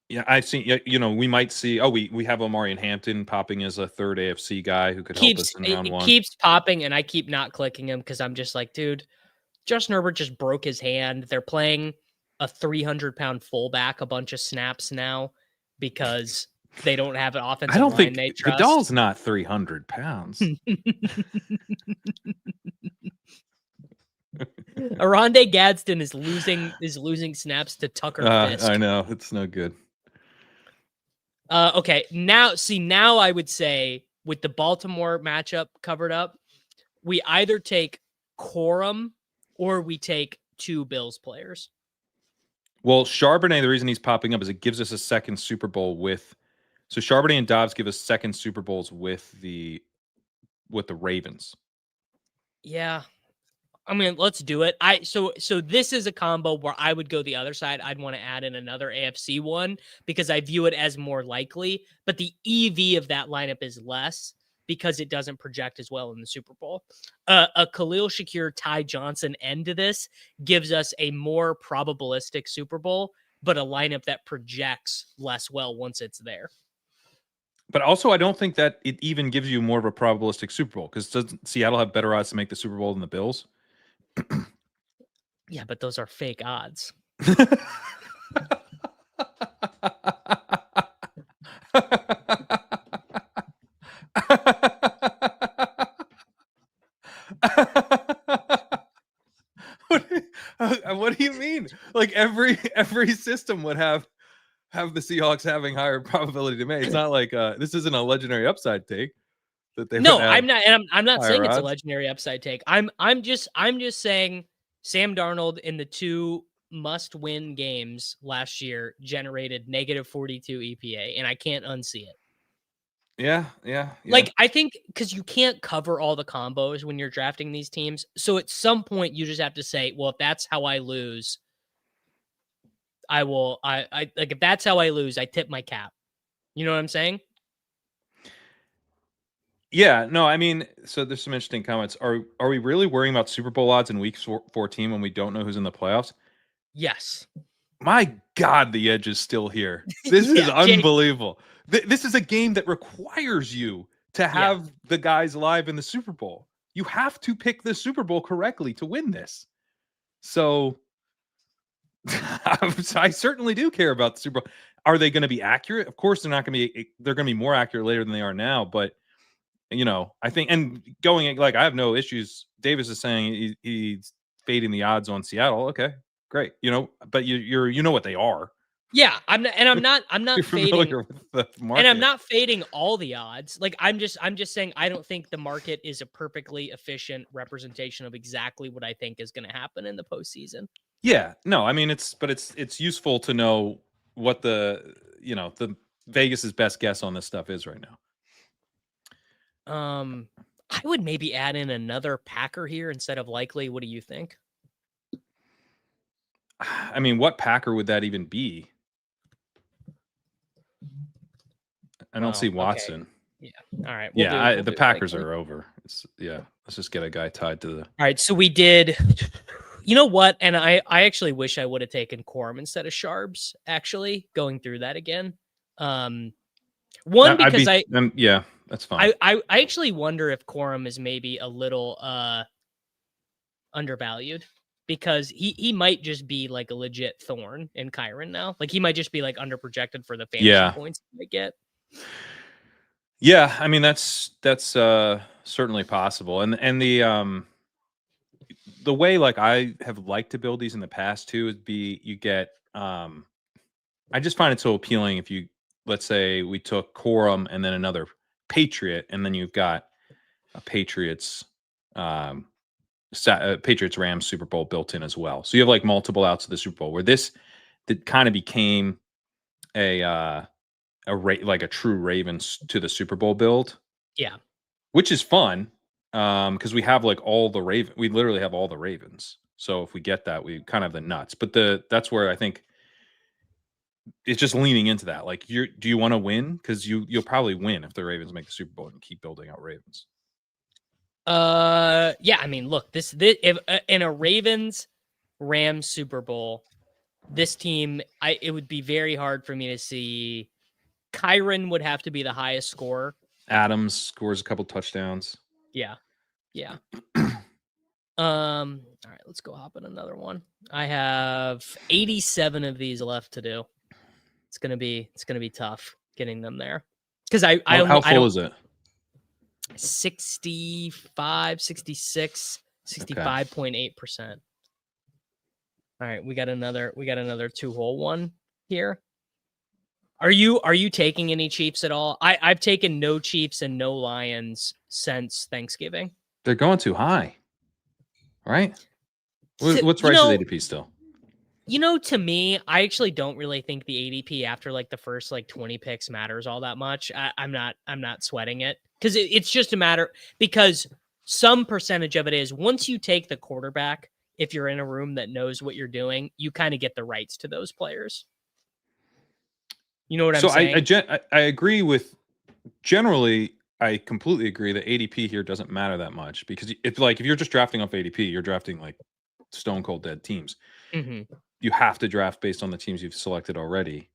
Yeah, I've seen. Yeah, we might see. Oh, we have Omarion Hampton popping as a third AFC guy who could help us in round It one. keeps popping, and I keep not clicking him because I'm just like, dude, Justin Herbert just broke his hand. They're playing a 300-pound fullback a bunch of snaps now because they don't have an I offensive don't line think they trust. Goodell's not 300 pounds. Aronde Gadsden is losing snaps to Tucker Fisk. I know it's no good. Okay, now I would say with the Baltimore matchup covered up, we either take Corum or we take two Bills players. Well, Charbonnet, the reason he's popping up is it gives us a second Super Bowl with. So Charbonnet and Dobbs give us second Super Bowls with the Ravens. Yeah. I mean, let's do it. So this is a combo where I would go the other side. I'd want to add in another AFC one because I view it as more likely, but the EV of that lineup is less because it doesn't project as well in the Super Bowl. A Khalil Shakir, Ty Johnson end to this gives us a more probabilistic Super Bowl, but a lineup that projects less well once it's there. But also, I don't think that it even gives you more of a probabilistic Super Bowl because doesn't Seattle have better odds to make the Super Bowl than the Bills? Yeah, but those are fake odds. What do you mean? Like every system would have the Seahawks having higher probability to make. It's not like this isn't a legendary upside take that they would No, have I'm not, and I'm not saying higher it's a odds. legendary upside take. I'm just saying Sam Darnold in the two must-win games last year generated negative 42 EPA, and I can't unsee it. Yeah. Like, I think because you can't cover all the combos when you're drafting these teams, so at some point you just have to say, well, if that's how I lose, I will. I like if that's how I lose, I tip my cap. You know what I'm saying? Yeah, no, I mean, so there's some interesting comments. Are we really worrying about Super Bowl odds in week 14 when we don't know who's in the playoffs? Yes. My God, the edge is still here. This is Yeah, Jake. unbelievable. This is a game that requires you to Yeah. have the guys live in the Super Bowl. You have to pick the Super Bowl correctly to win this. So I certainly do care about the Super Bowl. Are they going to be accurate? Of course, they're not going to be. They're going to be more accurate later than they are now. But I think, and going like I have no issues. Davis is saying he's fading the odds on Seattle. Okay, great. But you know what they are. Yeah, I'm not You're fading, familiar with the market. and I'm not fading all the odds. Like I'm just saying I don't think the market is a perfectly efficient representation of exactly what I think is going to happen in the postseason. Yeah, no, I mean it's useful to know what the Vegas's best guess on this stuff is right now. I would maybe add in another Packer here instead of Likely. What do you think? I mean, what Packer would that even be? I don't see Watson. Okay. Yeah. All right. We'll the do Packers Likely. are over. Let's just get a guy tied to the. All right. So we did. You know what? And I actually wish I would have taken Corum instead of Sharps. Actually, going through that again. One because that's fine. I actually wonder if Corum is maybe a little undervalued because he might just be like a legit thorn in Kerrane now. Like he might just be like underprojected for the fantasy points he might get. Yeah, I mean that's certainly possible. And the way like I have liked to build these in the past too is you get I just find it so appealing if you, let's say we took Corum and then another Patriot, and then you've got a Patriots Rams Super Bowl built in as well. So you have like multiple outs of the Super Bowl where this that kind of became a like a true Ravens to the Super Bowl build. Yeah. Which is fun, because we have like all the we literally have all the Ravens. So if we get that, we kind of have the nuts. But that's where I think it's just leaning into that. Like, do you want to win? Because you'll probably win if the Ravens make the Super Bowl and keep building out Ravens. Yeah. I mean, look, this if in a Rams Super Bowl, this team, it would be very hard for me to see. Kyron would have to be the highest scorer. Adams scores a couple touchdowns. Yeah. All right, let's go hop in another one. I have 87 of these left to do. It's gonna be tough getting them there. Because how full is it? 65, 66, 65.8%. All right, we got another 2-hole one here. Are you taking any Chiefs at all? I've taken no Chiefs and no Lions since Thanksgiving. They're going too high, right? What's Rice's ADP still? To me, I actually don't really think the ADP after like the first like 20 picks matters all that much. I'm not sweating it because it's just a matter, because some percentage of it is once you take the quarterback, if you're in a room that knows what you're doing, you kind of get the rights to those players. You know what I'm saying? So I agree with, generally, I completely agree that ADP here doesn't matter that much, because it's like if you're just drafting off ADP, you're drafting like stone cold dead teams. Mm-hmm. You have to draft based on the teams you've selected already.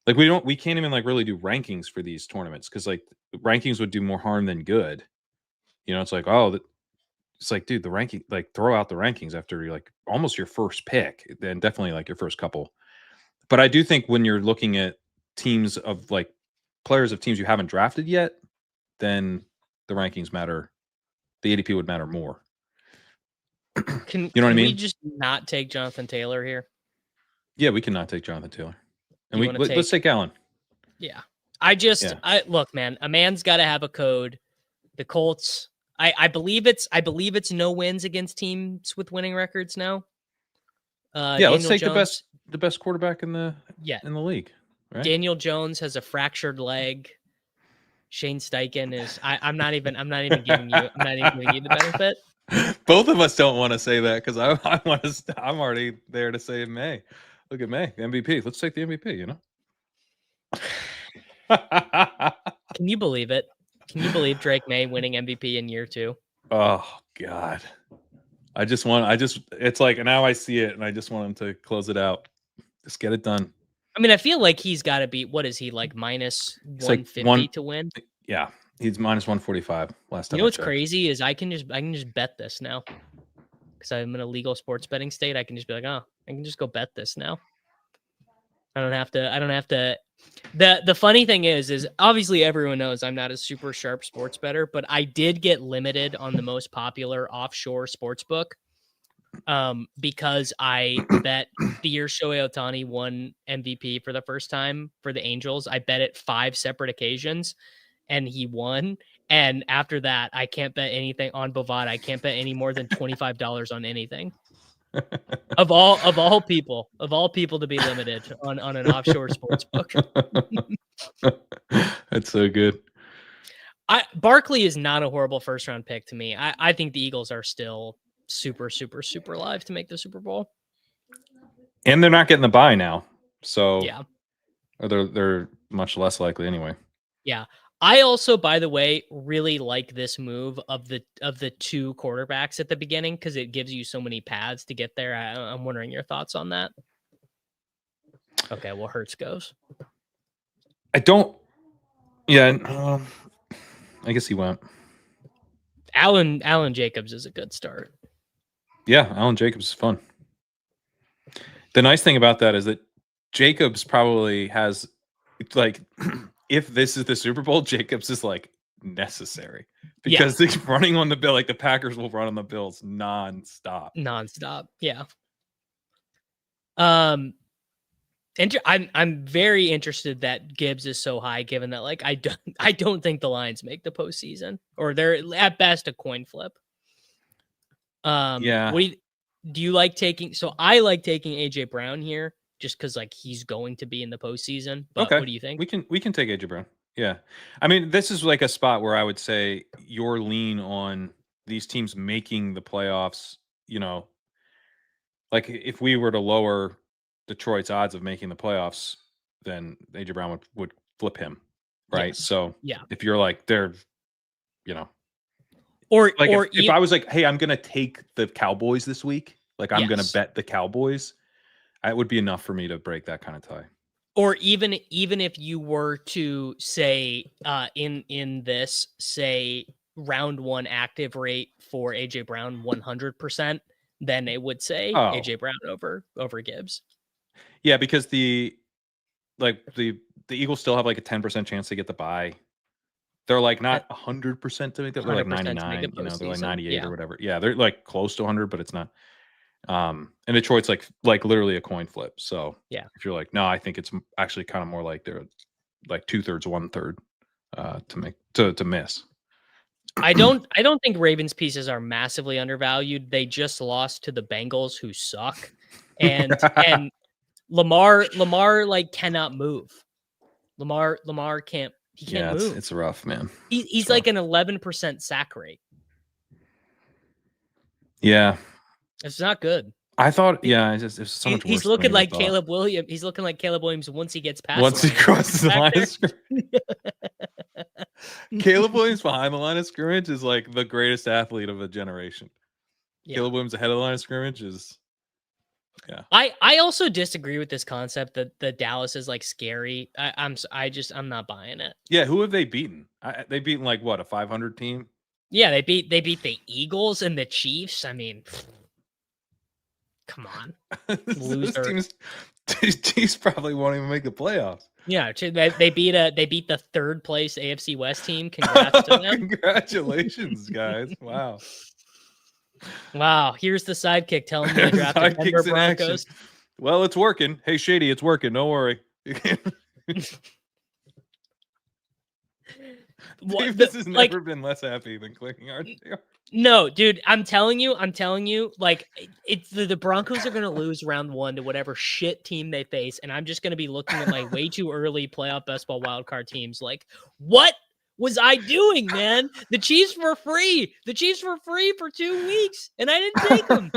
Like we can't even like really do rankings for these tournaments, because like rankings would do more harm than good. It's like, it's like, dude, the ranking, like throw out the rankings after you're like almost your first pick, then definitely like your first couple. But I do think when you're looking at teams of like players of teams you haven't drafted yet, then the rankings matter. The ADP would matter more. You know what I mean? We just not take Jonathan Taylor here? Yeah, we cannot take Jonathan Taylor. And let's take Allen. Yeah. Look, man, a man's got to have a code. The Colts, I believe it's no wins against teams with winning records now. Let's take the best quarterback in the league. Right? Daniel Jones has a fractured leg. Shane Steichen is. I'm not even giving you the benefit. Both of us don't want to say that, because I'm already there to say May. Look at May, MVP. Let's take the MVP. Can you believe it? Can you believe Drake May winning MVP in year 2? Oh God. It's like now I see it and I just want him to close it out. Just get it done. I mean, I feel like he's got to be, what is he, like minus 150 to win? Yeah, he's minus 145 last time. You know what's crazy is I can just bet this now, because I'm in a legal sports betting state. I can just be like, oh, I can just go bet this now. I don't have to. The funny thing is obviously everyone knows I'm not a super sharp sports bettor, but I did get limited on the most popular offshore sports book, because I bet the year Shohei Ohtani won MVP for the first time for the Angels. I bet it 5 separate occasions, and he won. And after that, I can't bet anything on Bovada. I can't bet any more than $25 on anything. of all people to be limited on an offshore sports book. That's so good. Barkley is not a horrible first round pick to me. I think the Eagles are still super, super, super live to make the Super Bowl. And they're not getting the bye now. So yeah. Or they're much less likely anyway. Yeah. I also, by the way, really like this move of the 2 quarterbacks at the beginning, because it gives you so many paths to get there. I'm wondering your thoughts on that. Okay, well, Hurts goes. I don't. Yeah, I guess he went. Allen Jacobs is a good start. Yeah, Allen Jacobs is fun. The nice thing about that is that Jacobs probably has, like, if this is the Super Bowl, Jacobs is like necessary, because they're running on the bill. Like the Packers will run on the Bills nonstop. Yeah. I'm very interested that Gibbs is so high, given that like I don't think the Lions make the postseason, or they're at best a coin flip. Yeah. Do you like taking? So I like taking AJ Brown here, just because like he's going to be in the postseason. But Okay. what do you think? We can take AJ Brown. Yeah. I mean, this is like a spot where I would say your lean on these teams making the playoffs, like if we were to lower Detroit's odds of making the playoffs, then AJ Brown would flip him. Right. Yes. So Yeah. if you're like they're, you know, or like or if I was like, hey, I'm gonna take the Cowboys this week, like I'm gonna yes. bet the Cowboys, it would be enough for me to break that kind of tie. Or even if you were to say in this, say round 1 active rate for AJ Brown 100%, then it would say AJ Brown over Gibbs. Yeah, because the Eagles still have like a 10% chance to get the bye. They're like not 100% to make that. They're like 99, they're like 98 or whatever. Yeah, they're like close to 100, but it's not. And Detroit's like literally a coin flip. So yeah, if you're like, no, I think it's actually kind of more like they're like 2/3, 1/3 to miss. I don't think Ravens pieces are massively undervalued. They just lost to the Bengals, who suck, and Lamar like cannot move. Lamar can't. He can't move. It's rough, man. He's like an 11% sack rate. Yeah, it's not good. I thought, it's so much worse. He's looking like Caleb Williams. He's looking like Caleb Williams once he gets past. Once he crosses the line of scrimmage. Caleb Williams behind the line of scrimmage is like the greatest athlete of a generation. Yeah. Caleb Williams ahead of the line of scrimmage is, yeah. I also disagree with this concept that the Dallas is like scary. I'm not buying it. Yeah, who have they beaten? They've beaten like what, a 500 team? Yeah, they beat the Eagles and the Chiefs. I mean, come on, loser. These teams probably won't even make the playoffs. Yeah, they beat the 3rd place AFC West team. Congrats to them. Congratulations, guys! Wow. Wow, here's the sidekick telling me to draft the Denver Broncos. Well, it's working. Hey, Shady, it's working. Don't worry. Davis has never been less happy than clicking RJR. No, dude, I'm telling you, like it's the Broncos are gonna lose round 1 to whatever shit team they face, and I'm just gonna be looking at my way too early playoff best ball wildcard teams. Like, what was I doing, man? The Chiefs were free. The Chiefs were free for 2 weeks, and I didn't take them.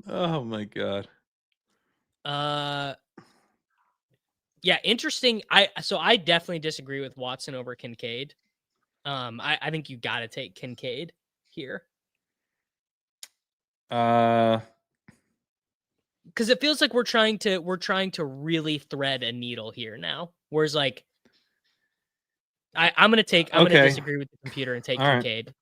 Oh my god. Yeah, interesting. I definitely disagree with Watson over Kincaid. I think you got to take Kincaid here. Because it feels like we're trying to really thread a needle here now. Whereas like, I'm gonna disagree with the computer and take Kincaid. Right.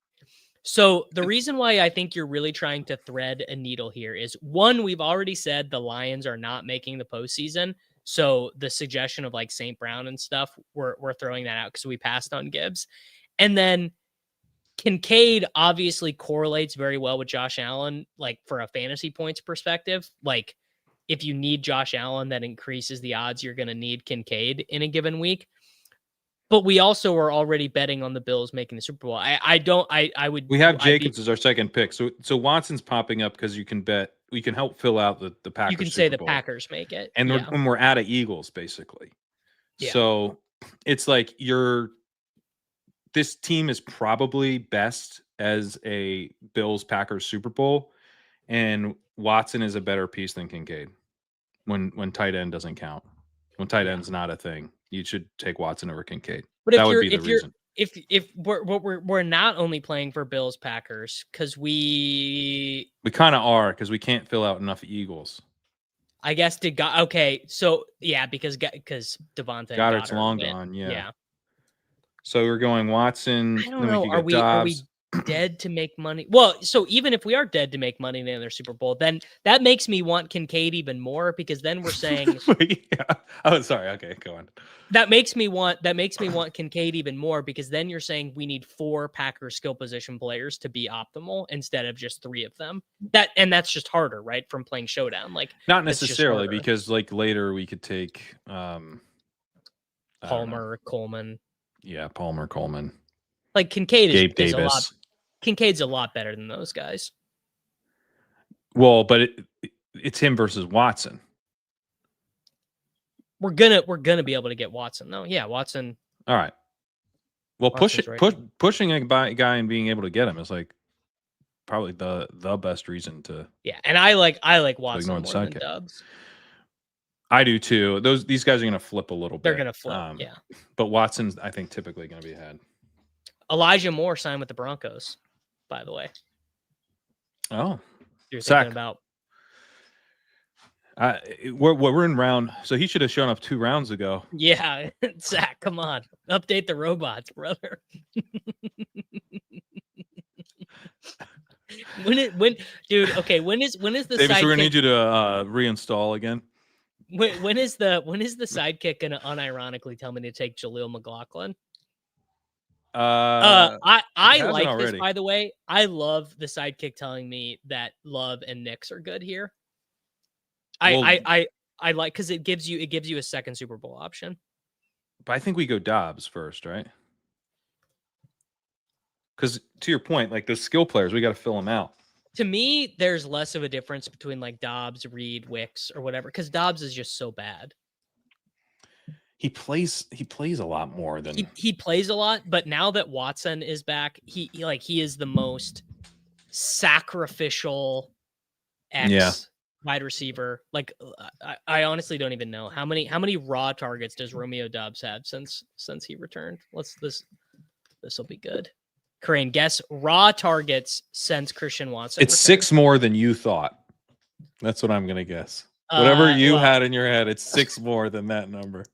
So the reason why I think you're really trying to thread a needle here is, one, we've already said the Lions are not making the postseason. So the suggestion of like St. Brown and stuff, we're throwing that out because we passed on Gibbs. And then Kincaid obviously correlates very well with Josh Allen, like for a fantasy points perspective. Like if you need Josh Allen, that increases the odds you're going to need Kincaid in a given week. But we also are already betting on the Bills making the Super Bowl. I would. We have Jacobs as our second pick. So Watson's popping up because you can bet. We can help fill out the Packers. You can say the Packers make it. And when we're out of Eagles, basically. Yeah. So it's like this team is probably best as a Bills-Packers Super Bowl. And Watson is a better piece than Kincaid when tight end doesn't count. When tight end's not a thing, you should take Watson over Kincaid. But that would be the reason. If we're not only playing for Bills Packers because we kind of are because we can't fill out enough Eagles. I guess okay, so yeah, because Devontae Goddard's long gone. Yeah. So we're going Watson. I don't know. Are we dead to make money? Well, so even if we are dead to make money in their Super Bowl, then that makes me want Kincaid even more because then we're saying, yeah. Oh, sorry. Okay, go on. That makes me want Kincaid even more because then you're saying we need 4 Packers skill position players to be optimal instead of just 3 of them. That's just harder, right? From playing Showdown, like not necessarily because like later we could take Palmer, Coleman. Yeah, Palmer, Coleman. Like Kincaid is Davis. A lot. Kincaid's a lot better than those guys. Well, but it's him versus Watson. We're gonna be able to get Watson. No, yeah, Watson. All right. Well, Watson's right. pushing a guy and being able to get him is like probably the best reason to. Yeah, and I like Watson ignore the more than sidekick. Dubs. I do too. These guys are going to flip a little bit. They're going to flip, yeah. But Watson's, I think, typically going to be ahead. Elijah Moore signed with the Broncos, by the way. Oh, you're thinking about. We're in round, so he should have shown up 2 rounds ago. Yeah, Zach, come on, update the robots, brother. Dude? Okay, when is the Davis, sidekick? We're gonna need you to reinstall again. When is the sidekick gonna unironically tell me to take Jaleel McLaughlin? I like this, by the way. I love the sidekick telling me that Love and Knicks are good here. I like, because it gives you a second Super Bowl option. But I think we go Dobbs first, right? Because to your point, like those skill players, we got to fill them out. To me, there's less of a difference between like Dobbs, Reed, Wicks, or whatever, because Dobbs is just so bad. He plays a lot more than he plays a lot, but now that Watson is back, he is the most sacrificial wide receiver. Like I honestly don't even know how many raw targets does Romeo Doubs have since he returned. This will be good. Kerrane, guess raw targets since Christian Watson. It's returned. 6 more than you thought. That's what I'm gonna guess. Whatever you had in your head, it's 6 more than that number.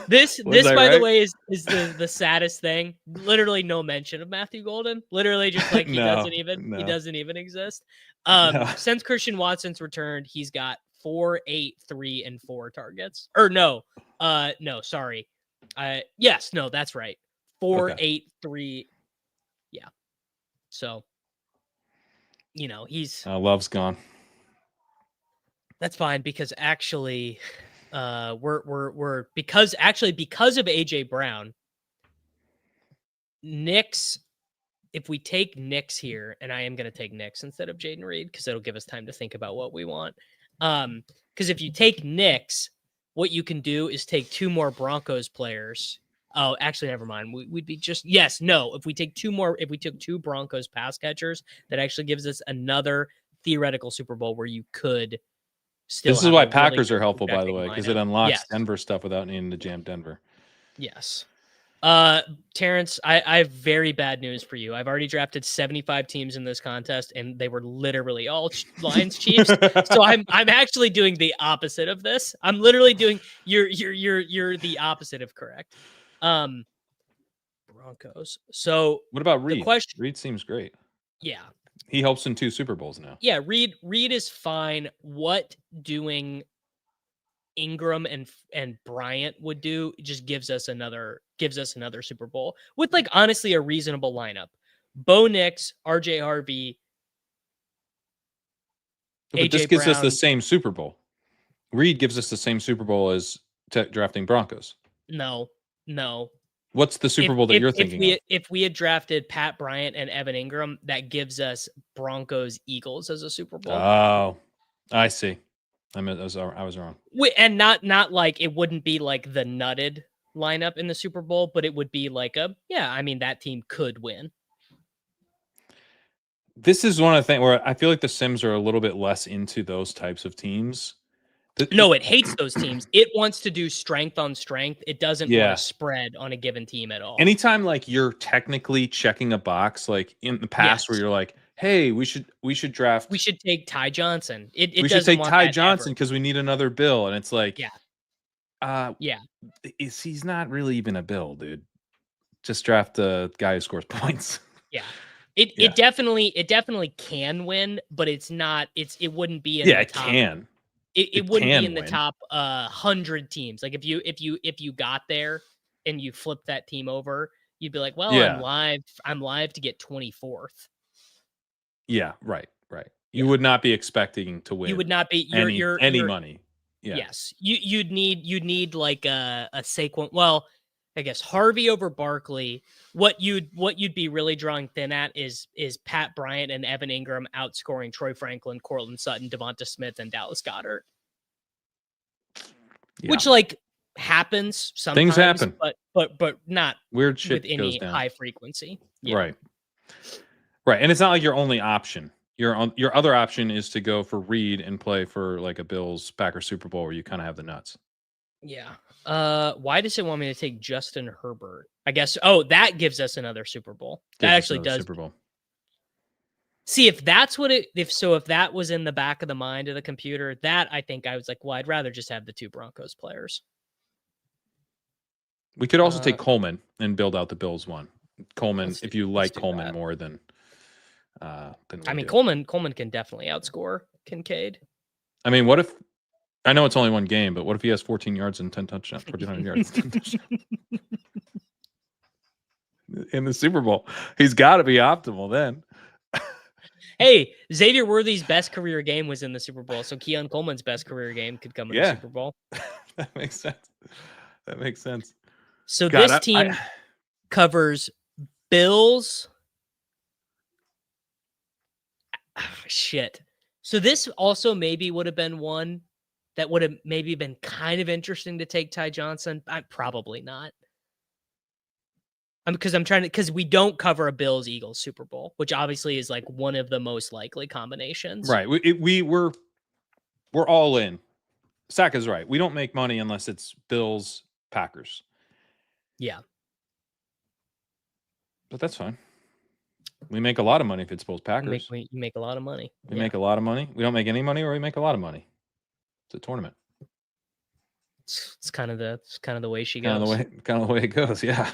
This by the way is the saddest thing. Literally no mention of Matthew Golden. Literally just like he doesn't even exist. Since Christian Watson's returned, he's got 4, 8, 3, and 4 targets. Or no, sorry. Yes, no, that's right. 4, 8, 3. Yeah. So, he's Love's gone. That's fine, because actually we're because of AJ Brown, Knicks, if we take Knicks here, and I am going to take Knicks instead of Jaden Reed because it'll give us time to think about what we want. Because if you take Knicks, what you can do is take 2 more Broncos players. Oh, actually, never mind. We'd be just if we take 2 more, if we took 2 Broncos pass catchers, that actually gives us another theoretical Super Bowl where you could still. This is why Packers are helpful, by the way, because it unlocks Denver stuff without needing to jam Denver. Yes. Terrence, I have very bad news for you. I've already drafted 75 teams in this contest, and they were literally all Lions Chiefs. So I'm actually doing the opposite of this. I'm literally doing you're the opposite of correct. Broncos. So what about Reed? Reed seems great. Yeah. He helps in 2 Super Bowls now. Yeah, Reed is fine. What doing Ingram and Bryant would do just gives us another Super Bowl with like honestly a reasonable lineup. Bo Nix, RJ Harvey. But this gives us the same Super Bowl. Reed gives us the same Super Bowl as drafting Broncos. No. What's the Super Bowl that you're thinking of? If we had drafted Pat Bryant and Evan Ingram, that gives us Broncos Eagles as a Super Bowl. Oh, I see. I was wrong. And not like it wouldn't be like the nutted lineup in the Super Bowl, but it would be like that team could win. This is one of the things where I feel like the Sims are a little bit less into those types of teams. No, it hates those teams. It wants to do strength on strength. It doesn't want to spread on a given team at all. Anytime like you're technically checking a box, like in the past where you're like, hey, we should draft. We should take Ty Johnson. We should take Ty Johnson because we need another Bill. And it's like, he's not really even a Bill, dude. Just draft a guy who scores points. Yeah. It definitely can win, but it's not. It wouldn't be in the top. It can. It wouldn't be in the top 100 teams. Like if you got there and you flip that team over, you'd be like, well, I'm live to get 24th. Yeah, right. You would not be expecting to win. You would not be any money. Yeah. Yes. You'd need like a Saquon. Well, I guess Harvey over Barkley. What you'd be really drawing thin at is Pat Bryant and Evan Ingram outscoring Troy Franklin, Cortland Sutton, Devonta Smith, and Dallas Goedert. Yeah. Which like happens sometimes, Things happen, but not weird shit with goes any down. high frequency. Yeah. Right, and it's not like your only option. Your other option is to go for Reed and play for like a Bills Packers Super Bowl where you kind of have the nuts. Yeah. Why does it want me to take Justin Herbert? I guess. Oh, that gives us another Super Bowl. That actually does. Super Bowl. See, if that's what it. If that was in the back of the mind of the computer, that I think I was like, well, I'd rather just have the 2 Broncos players. We could also take Coleman and build out the Bills one. Coleman, if you like Coleman that. more than I mean, Coleman can definitely outscore Kincaid. I mean, what if? I know it's only one game, but what if he has 14 yards and 10 touchdowns, 1,400 yards, 10 touchdowns in the Super Bowl? He's got to be optimal then. Hey, Xavier Worthy's best career game was in the Super Bowl, so Keon Coleman's best career game could come in the Super Bowl. That makes sense. So this team covers Bills. Shit. So this also maybe would have been one that would have maybe been kind of interesting to take Ty Johnson. Probably not. Because we don't cover a Bills Eagles Super Bowl, which obviously is like one of the most likely combinations. Right. We're all in. Sack is right. We don't make money unless it's Bills Packers. Yeah. But that's fine. We make a lot of money if it's Bills Packers. You make a lot of money. We make a lot of money. We don't make any money, or we make a lot of money. It's a tournament. It's kind of the way she goes. Kind of the way it goes. Yeah.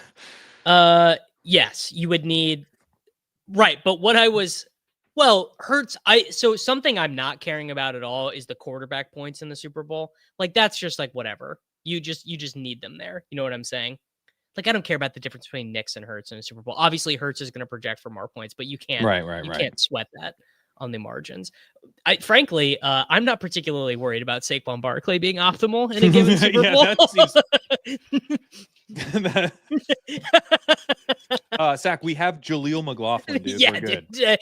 Yes, you would need. Right, but Hurts. So something I'm not caring about at all is the quarterback points in the Super Bowl. Like that's just like whatever. You just need them there. You know what I'm saying? Like I don't care about the difference between Knicks and Hurts in a Super Bowl. Obviously, Hurts is going to project for more points, but you can't. You can't sweat that on the margins. Frankly, I'm not particularly worried about Saquon Barkley being optimal in a given Super Bowl. Zach, we have Jaleel McLaughlin, dude. Yeah, we're good.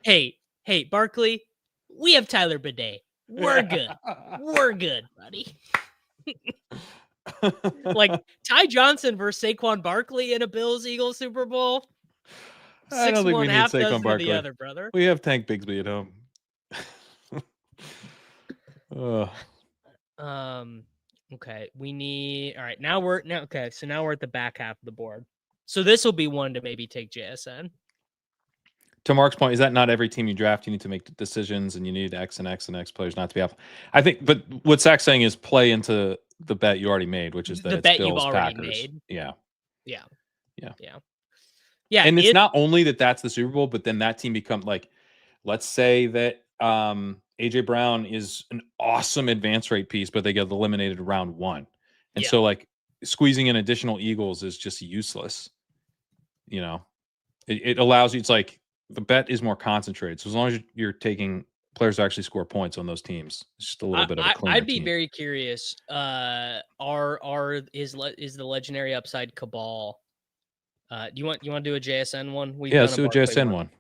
Hey, Barkley, we have Tyler Bidet. We're good. We're good, buddy. Like Ty Johnson versus Saquon Barkley in a Bills-Eagles Super Bowl. I don't think we need Saquon Barkley. The other, brother. We have Tank Bigsby at home. Okay. We need. All right. Now we're at the back half of the board. So this will be one to maybe take JSN. To Mark's point, is that not every team you draft, you need to make decisions and you need X and X and X players not to be off? I think, but what Zach's saying is play into the bet you already made, which is that the it's bet Bills, you've already Packers. made. Yeah. And it's not only that's the Super Bowl, but then that team becomes like, let's say that AJ Brown is an awesome advance rate piece, but they get eliminated round 1. And so like squeezing in additional Eagles is just useless. You know, it allows you, it's like the bet is more concentrated. So as long as you're taking players to actually score points on those teams, it's just a little bit of a cleaner I'd be team. very curious. Is the legendary upside Cabal? Do you want to do a JSN one? Let's do a JSN one.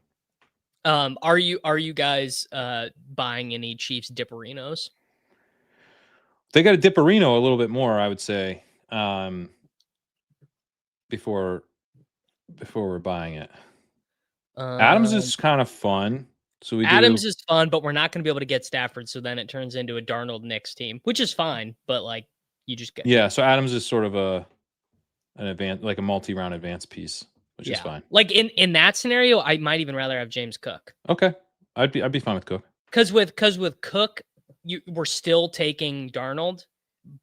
Are you guys buying any Chiefs Dipperinos? They got a Dipperino a little bit more, I would say, before we're buying it. Adams is kind of fun. So Adams is fun, but we're not going to be able to get Stafford. So then it turns into a Darnold Knicks team, which is fine. But like you just get So Adams is sort of an advance, like a multi-round advance piece, which is fine. Like in that scenario, I might even rather have James Cook. Okay, I'd be fine with Cook. Because with Cook, we're still taking Darnold,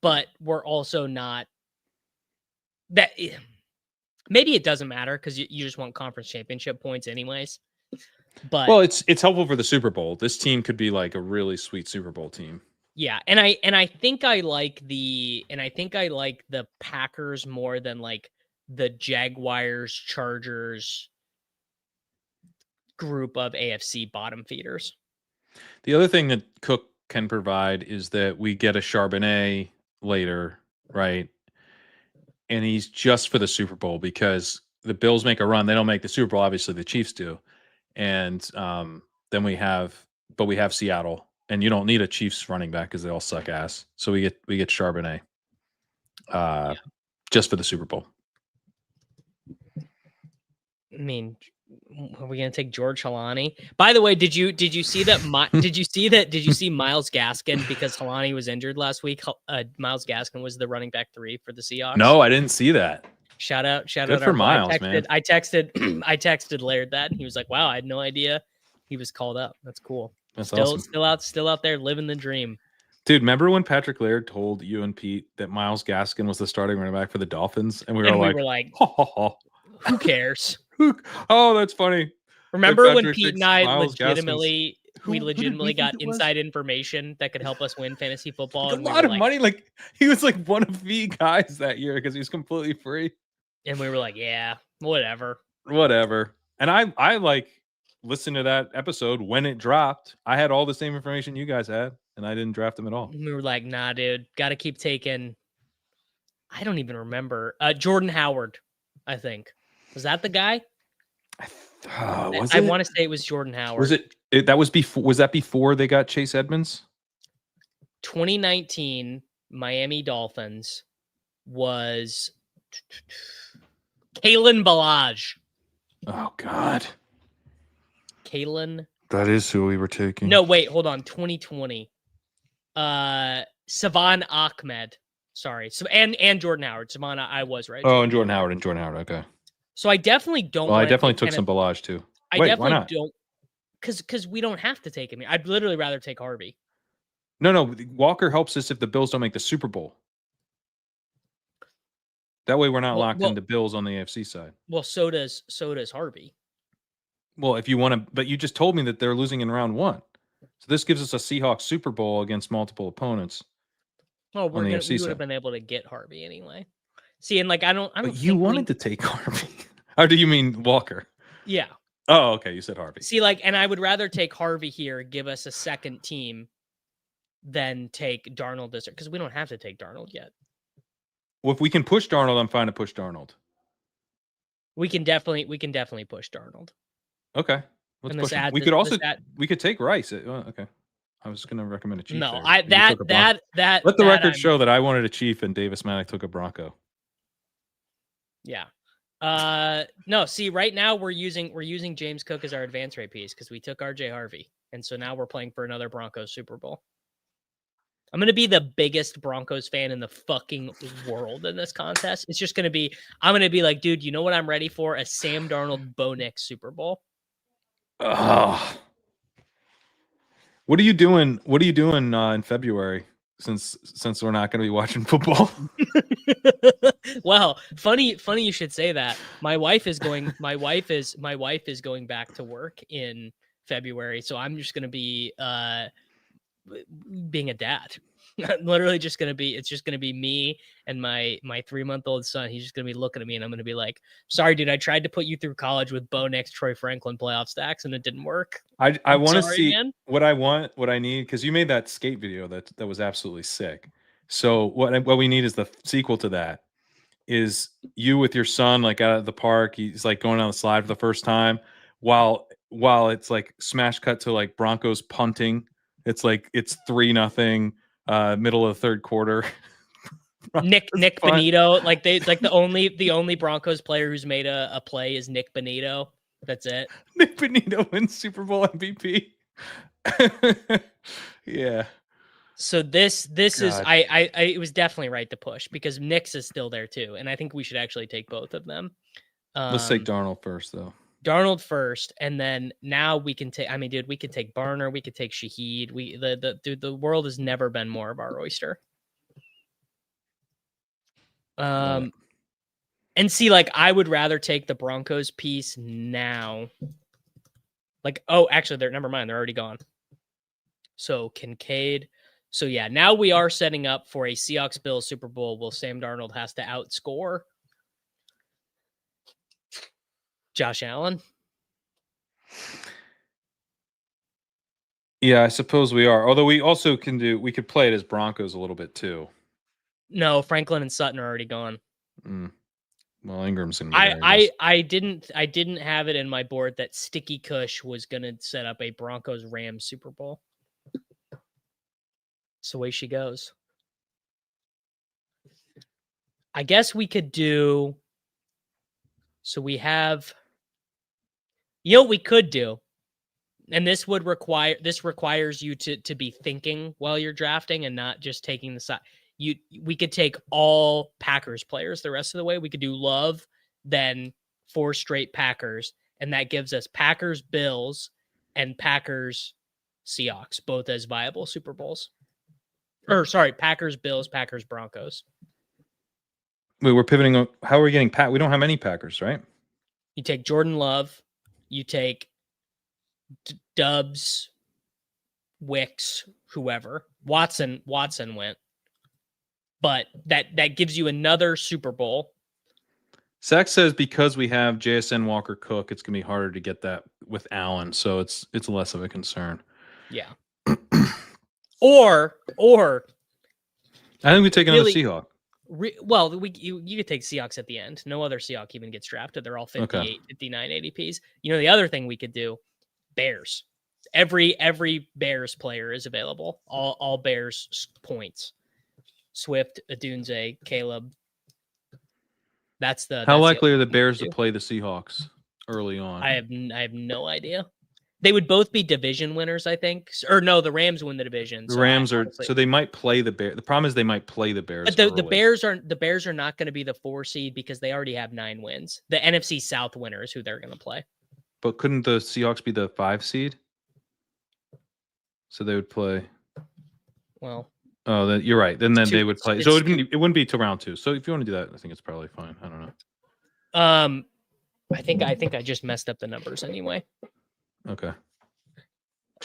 but we're also not that. Maybe it doesn't matter because you just want conference championship points anyways. But it's helpful for the Super Bowl. This team could be like a really sweet Super Bowl team. Yeah, and I think I like the Packers more than like the Jaguars, Chargers group of AFC bottom feeders. The other thing that Cook can provide is that we get a Charbonnet later, right? and he's just for the Super Bowl because the Bills make a run. They don't make the Super Bowl. Obviously, the Chiefs do. And then we have Seattle, and you don't need a Chiefs running back because they all suck ass. So we get Charbonnet just for the Super Bowl. I mean, are we gonna take George Halani? By the way, did you see that? Did you see Myles Gaskin, because Halani was injured last week? Myles Gaskin was the running back 3 for the Seahawks. No, I didn't see that. Shout out Good for Myles, man. I texted Laird that, and he was like, "Wow, I had no idea he was called up. That's cool. That's awesome. Still out there living the dream." Dude, remember when Patrick Laird told you and Pete that Myles Gaskin was the starting running back for the Dolphins, and we were like, ho, ho, ho. Who cares? Oh, that's funny. Remember when Pete and I legitimately got inside information that could help us win fantasy football? A lot of money. Like, he was like one of the guys that year because he was completely free. And we were like, yeah, whatever. And I like listened to that episode when it dropped. I had all the same information you guys had, and I didn't draft him at all. And we were like, nah, dude, got to keep taking. I don't even remember. Jordan Howard, I think. Was that the guy? I want to say it was Jordan Howard. Was it that was before? Was that before they got Chase Edmonds? 2019 Miami Dolphins was Kalen Ballage. Oh God, Kalen. That is who we were taking. No, wait, hold on. 2020. Savon Ahmed. Sorry. So and Jordan Howard. Savon, I was right. Oh, and Jordan Howard. Okay. So I definitely don't. Well, I definitely took some Ballage too. Why not? Don't, because we don't have to take him. I'd literally rather take Harvey. No. Walker helps us if the Bills don't make the Super Bowl. That way, we're not locked into Bills on the AFC side. Well, so does Harvey. Well, if you want to, but you just told me that they're losing in round 1, so this gives us a Seahawks Super Bowl against multiple opponents. Oh, we would have been able to get Harvey anyway. See, and like I don't. But you wanted to take Harvey. Or do you mean Walker? Yeah. Oh, okay. You said Harvey. See, like, and I would rather take Harvey here, give us a second team, than take Darnold this year, because we don't have to take Darnold yet. Well, if we can push Darnold, I'm fine to push Darnold. We can definitely push Darnold. Okay. Let's push him. We could also we could take Rice. Okay. I was going to recommend a Chief. No, there. that. Let the record show that I wanted a Chief and Davis Maddock took a Bronco. Yeah. No, see, right now we're using James Cook as our advance rate piece because we took RJ Harvey. And so now we're playing for another Broncos Super Bowl. I'm going to be the biggest Broncos fan in the fucking world in this contest. It's just going to be, I'm going to be like, dude, you know what I'm ready for? A Sam Darnold Bo Nix Super Bowl. Oh. What are you doing? In February? Since we're not going to be watching football. Well, funny you should say that. My wife is going back to work in February, so I'm just going to be being a dad. Literally it's just going to be me and my 3-month-old son. He's just going to be looking at me and I'm going to be like, "Sorry, dude, I tried to put you through college with Bo Nix, Troy Franklin playoff stacks and it didn't work." I want to see what I need, because you made that skate video that was absolutely sick. So what we need is the sequel to that. Is you with your son like out at the park, he's like going on the slide for the first time while it's like smash cut to like Broncos punting. It's like it's 3-0, middle of the third quarter. Nick Bonito, like the only Broncos player who's made a play is Nick Bonito. That's it. Nick Bonito wins Super Bowl MVP. Yeah. So this is I it was definitely right to push because Nick's is still there too, and I think we should actually take both of them. Let's take Darnold first, though. Darnold first, and then now we can take. I mean, dude, we could take Barner, we could take Shaheed. The world has never been more of our oyster. And see, like, I would rather take the Broncos piece now. Like, oh, actually, never mind, they're already gone. So Kincaid. So yeah, now we are setting up for a Seahawks Bills Super Bowl. Will Sam Darnold has to outscore Josh Allen? Yeah, I suppose we are. Although we also we could play it as Broncos a little bit too. No, Franklin and Sutton are already gone. Well, Ingram's gonna be there. I didn't have it in my board that Sticky Kush was gonna set up a Broncos Rams Super Bowl. So away she goes. I guess we could do. So we have. You know what we could do, and this requires you to be thinking while you're drafting and not just taking the side. We could take all Packers players the rest of the way. We could do Love, then 4 straight Packers, and that gives us Packers Bills and Packers Seahawks, both as viable Super Bowls. Or sorry, Packers Bills, Packers Broncos. Wait, we're pivoting. How are we getting We don't have any Packers, right? You take Jordan Love, you take Dubs, Wicks, whoever. Watson went. But that gives you another Super Bowl. Zach says because we have JSN Walker Cook, it's gonna be harder to get that with Allen, so it's less of a concern. Yeah. or I think we take another Seahawk. Well, you could take Seahawks at the end. No other Seahawk even gets drafted. They're all 58, 59 ADPs. You know, the other thing we could do, Bears. Every Bears player is available. All Bears points. Swift, Adunze, Caleb. How likely are the Bears to play the Seahawks early on? I have no idea. They would both be division winners, I think. Or no, the Rams win the division. The Rams so they might play the Bears. The problem is they might play the Bears. But the Bears are not going to be the 4 seed because they already have 9 wins. The NFC South winner is who they're going to play. But couldn't the Seahawks be the 5 seed? So they would play. Well. Oh, you're right. Then they would play. So it wouldn't be till round 2. So if you want to do that, I think it's probably fine. I don't know. I think I just messed up the numbers anyway. Okay.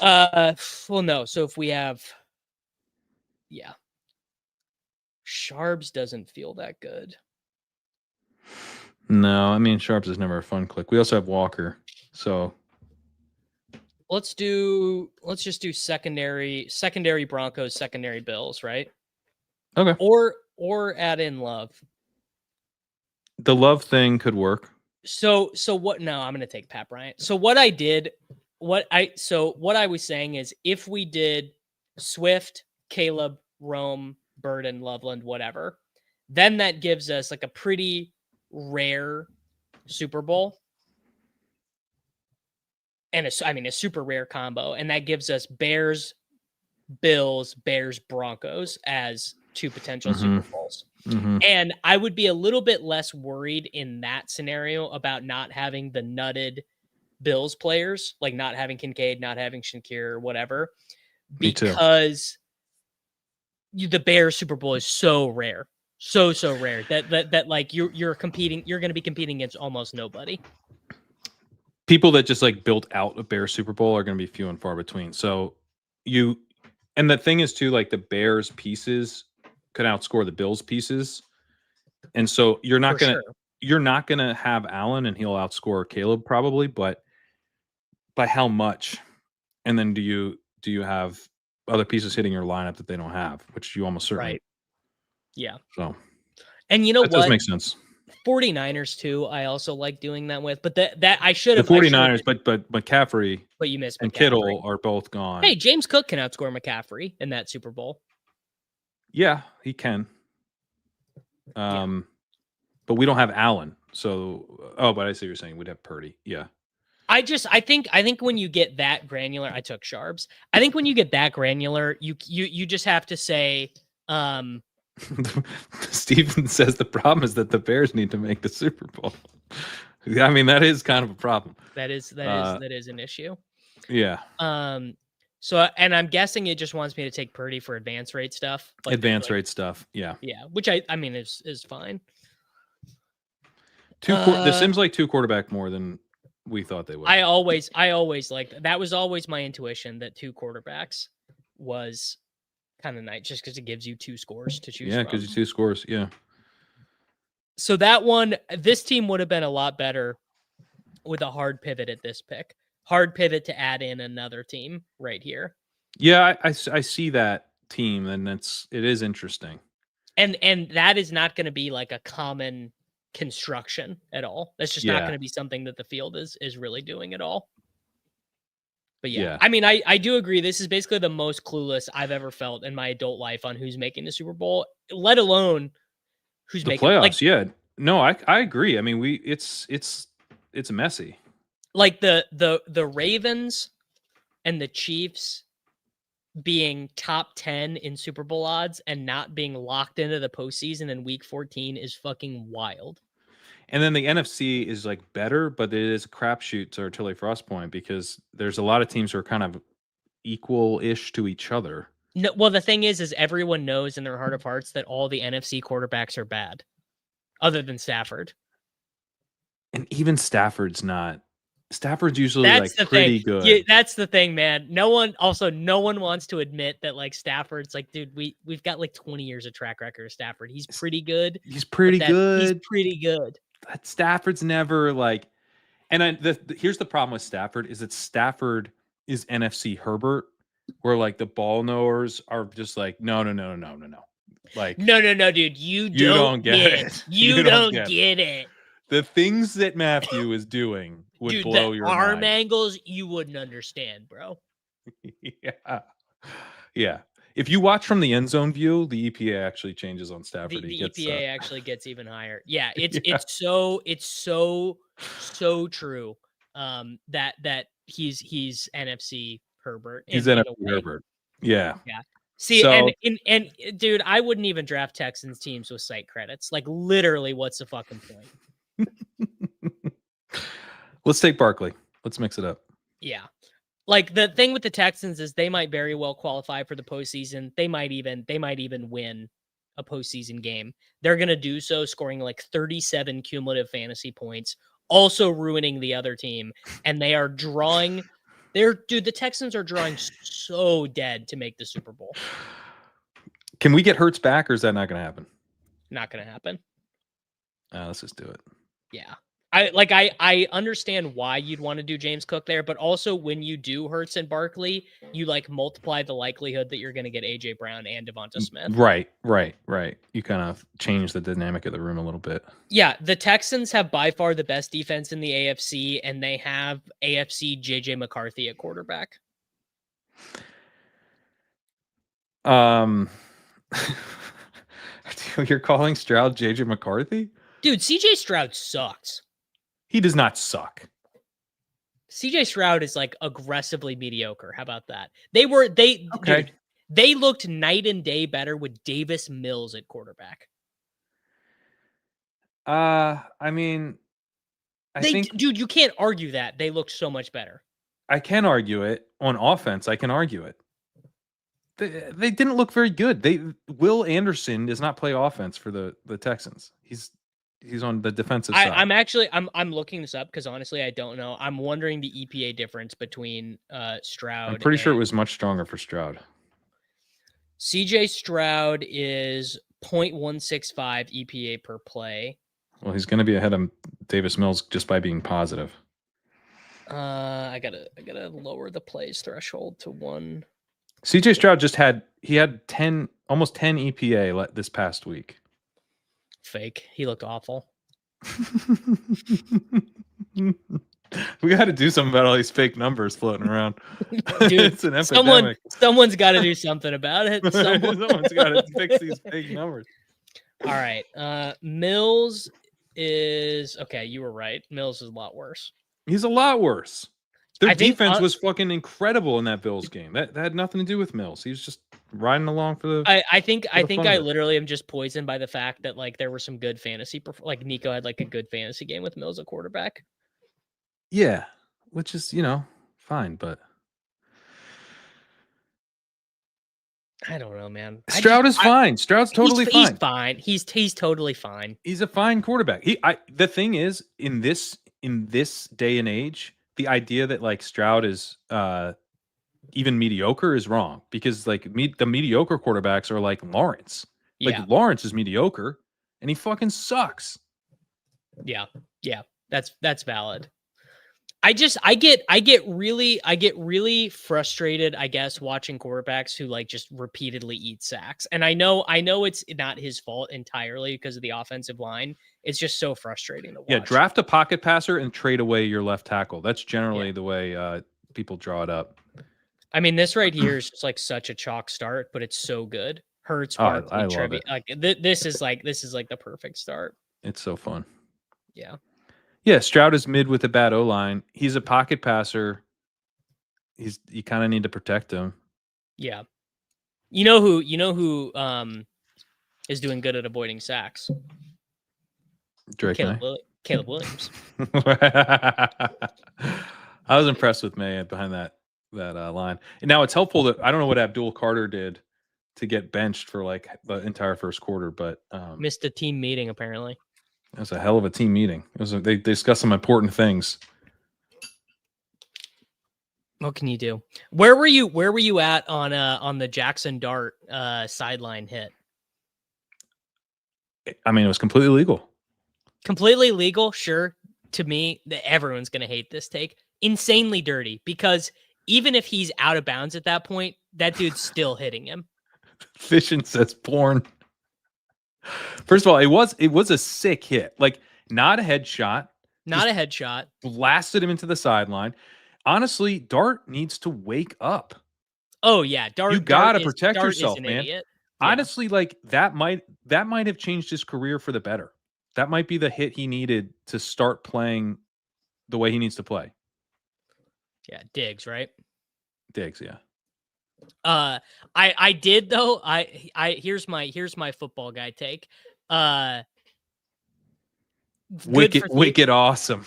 Well, no. So if we have, Sharps doesn't feel that good. No, I mean Sharps is never a fun click. We also have Walker, so let's just do secondary Broncos, secondary Bills, right? Okay. Or add in Love. The Love thing could work. So what? No, I'm gonna take Pat Bryant. So what I was saying is if we did Swift, Caleb, Rome, Burden, Loveland, whatever, then that gives us like a pretty rare Super Bowl. And a super rare combo. And that gives us Bears, Bills, Bears, Broncos as 2 potential Super Bowls. Mm-hmm. And I would be a little bit less worried in that scenario about not having the nutted Bills players, like not having Kincaid, not having Shakir or whatever, because the Bears Super Bowl is so rare. So rare that like you're going to be competing against almost nobody. People that just like built out a Bears Super Bowl are going to be few and far between. So and the thing is too, like the Bears pieces could outscore the Bills pieces. And so you're not going to have Allen and he'll outscore Caleb probably, but by how much? And then do you have other pieces hitting your lineup that they don't have, which you almost certainly. Right. Yeah. So. And you know what? That does make sense. 49ers too. I also like doing that with, but that I should have. The 49ers, but McCaffrey. But you missed. And McCaffrey. Kittle are both gone. Hey, James Cook can outscore McCaffrey in that Super Bowl. Yeah, he can. But we don't have Allen. So, but I see what you're saying. We'd have Purdy. Yeah. I think when you get that granular, I took Sharps. I think when you get that granular, you just have to say. Steven says the problem is that the Bears need to make the Super Bowl. I mean, that is kind of a problem. That is an issue. Yeah. So, and I'm guessing it just wants me to take Purdy for advance rate stuff. Rate stuff. Yeah. Yeah. Which I mean is fine. This seems like 2 quarterback more than we thought they would. I always liked that was always my intuition that 2 quarterbacks was kind of nice just because it gives you 2 scores to choose from. Yeah, because you 2 scores. Yeah. So this team would have been a lot better with a hard pivot at this pick. Hard pivot to add in another team right here. Yeah, I see that team, and it is interesting. And that is not going to be like a common construction at all. That's just not going to be something that the field is really doing at all. But yeah, I mean, I do agree. This is basically the most clueless I've ever felt in my adult life on who's making the Super Bowl, let alone who's the making playoffs. Like, yeah, no, I agree. I mean, it's messy. Like the Ravens and the Chiefs being top 10 in Super Bowl odds and not being locked into the postseason in Week 14 is fucking wild. And then the NFC is like better, but it is a crapshoot to Artillery Frost point because there's a lot of teams who are kind of equal-ish to each other. No, well, the thing is everyone knows in their heart of hearts that all the NFC quarterbacks are bad, other than Stafford. And even Stafford's usually like pretty good. Yeah, that's the thing, man. No one wants to admit that like Stafford's like, dude, we've got like 20 years of track record of Stafford. He's pretty good. He's pretty good. He's pretty good. But Stafford's never like, and here's the problem with Stafford is that Stafford is NFC Herbert, where like the ball knowers are just like, no. Like, no, dude, you don't get it. You don't get it. The things that Matthew is doing would blow your mind. Arm angles, you wouldn't understand, bro. Yeah. If you watch from the end zone view, the EPA actually changes on Stafford. The EPA actually gets even higher. Yeah, it's so true. That he's NFC Herbert. He's NFC Herbert. Yeah. Yeah. See, and dude, I wouldn't even draft Texans teams with site credits. Like literally, what's the fucking point? Let's take Barkley. Let's mix it up. Yeah. Like the thing with the Texans is they might very well qualify for the postseason. They might even win a postseason game. They're going to do so scoring like 37 cumulative fantasy points, also ruining the other team. And they are drawing the Texans are drawing so dead to make the Super Bowl. Can we get Hurts back or is that not going to happen? Not going to happen. Let's just do it. Yeah. I understand why you'd want to do James Cook there, but also when you do Hurts and Barkley, you like multiply the likelihood that you're going to get AJ Brown and Devonta Smith. Right. You kind of change the dynamic of the room a little bit. Yeah, the Texans have by far the best defense in the AFC, and they have AFC JJ McCarthy at quarterback. You're calling Stroud JJ McCarthy? Dude, CJ Stroud sucks. He does not suck. CJ Stroud is like aggressively mediocre. How about that? Dude, they looked night and day better with Davis Mills at quarterback. I mean, I think, dude, you can't argue that. They looked so much better. I can argue it on offense. I can argue it. They didn't look very good. Will Anderson does not play offense for the Texans. He's on the defensive side. I'm looking this up because honestly, I don't know. I'm wondering the EPA difference between Stroud. I'm pretty sure it was much stronger for Stroud. CJ Stroud is 0.165 EPA per play. Well, he's going to be ahead of Davis Mills just by being positive. I gotta lower the plays threshold to 1. CJ Stroud had 10 almost 10 EPA this past week. Fake. He looked awful. We got to do something about all these fake numbers floating around. Dude, it's an epidemic. Someone's got to do something about it. Someone's got to fix these fake numbers. All right. Mills is okay. You were right. Mills is a lot worse. He's a lot worse. Their defense was fucking incredible in that Bills game. That had nothing to do with Mills. He was just riding along for the. I think I literally am just poisoned by the fact that like there were some good fantasy. Like Nico had like a good fantasy game with Mills at quarterback. Yeah, which is fine, but I don't know, man. Stroud is fine. Stroud's totally fine. He's fine. He's totally fine. He's a fine quarterback. The thing is, in this day and age, the idea that like Stroud is even mediocre is wrong because like the mediocre quarterbacks are like Lawrence. Like Lawrence is mediocre and he fucking sucks. Yeah, that's valid. I get really frustrated, I guess, watching quarterbacks who like just repeatedly eat sacks. And I know it's not his fault entirely because of the offensive line. It's just so frustrating to watch. Yeah, draft a pocket passer and trade away your left tackle. That's generally Yeah. the way people draw it up. I mean, this right here is just like such a chalk start, but it's so good. Hurts, Oh, Barkley, I love Trevi. it. Like this is like the perfect start. It's so fun. Yeah. Yeah, Stroud is mid with a bad O line. He's a pocket passer. You kind of need to protect him. Yeah. You know who is doing good at avoiding sacks? Drake Caleb May. Caleb Williams. I was impressed with May behind that line. And now it's helpful that I don't know what Abdul Carter did to get benched for like the entire first quarter, but Missed a team meeting apparently. it was a hell of a team meeting. They discussed some important things. What can you do? Where were you at on the Jackson Dart sideline hit? I mean, it was completely legal. Completely legal, sure. To me, everyone's gonna hate this take. Insanely dirty, because even if he's out of bounds at that point, that dude's still hitting him. Fission says porn. First of all, it was a sick hit. Like, not a headshot. Not a headshot. Blasted him into the sideline. Honestly, Dart needs to wake up. Oh yeah, Dart. You gotta protect Dart yourself, is an man. idiot. Yeah. Honestly, like that might have changed his career for the better. That might be the hit he needed to start playing the way he needs to play. Yeah, Diggs, right? Diggs, yeah. I did though. Here's my football guy take. Wicked awesome.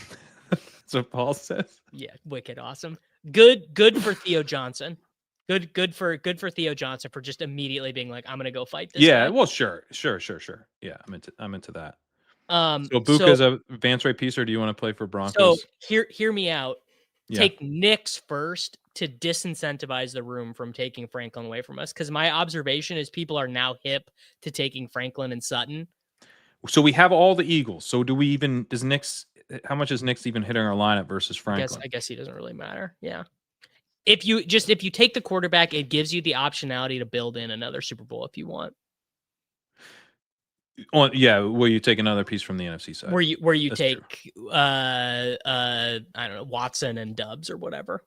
That's what Paul says. Yeah, wicked awesome. Good for Theo Johnson. Good for Theo Johnson for just immediately being like, I'm gonna go fight this. Yeah, guy. well, sure. Yeah, I'm into that. So Book So is a advanced rate piece, or do you want to play for Broncos? So hear me out. Yeah. Take Knicks first to disincentivize the room from taking Franklin away from us. Because my observation is people are now hip to taking Franklin and Sutton. So we have all the Eagles. So how much is Knicks even hitting our lineup versus Franklin? I guess he doesn't really matter. Yeah. If you take the quarterback, it gives you the optionality to build in another Super Bowl if you want. Well, yeah, where you take another piece from the NFC side. Where you That's take I don't know, Watson and Dubs or whatever.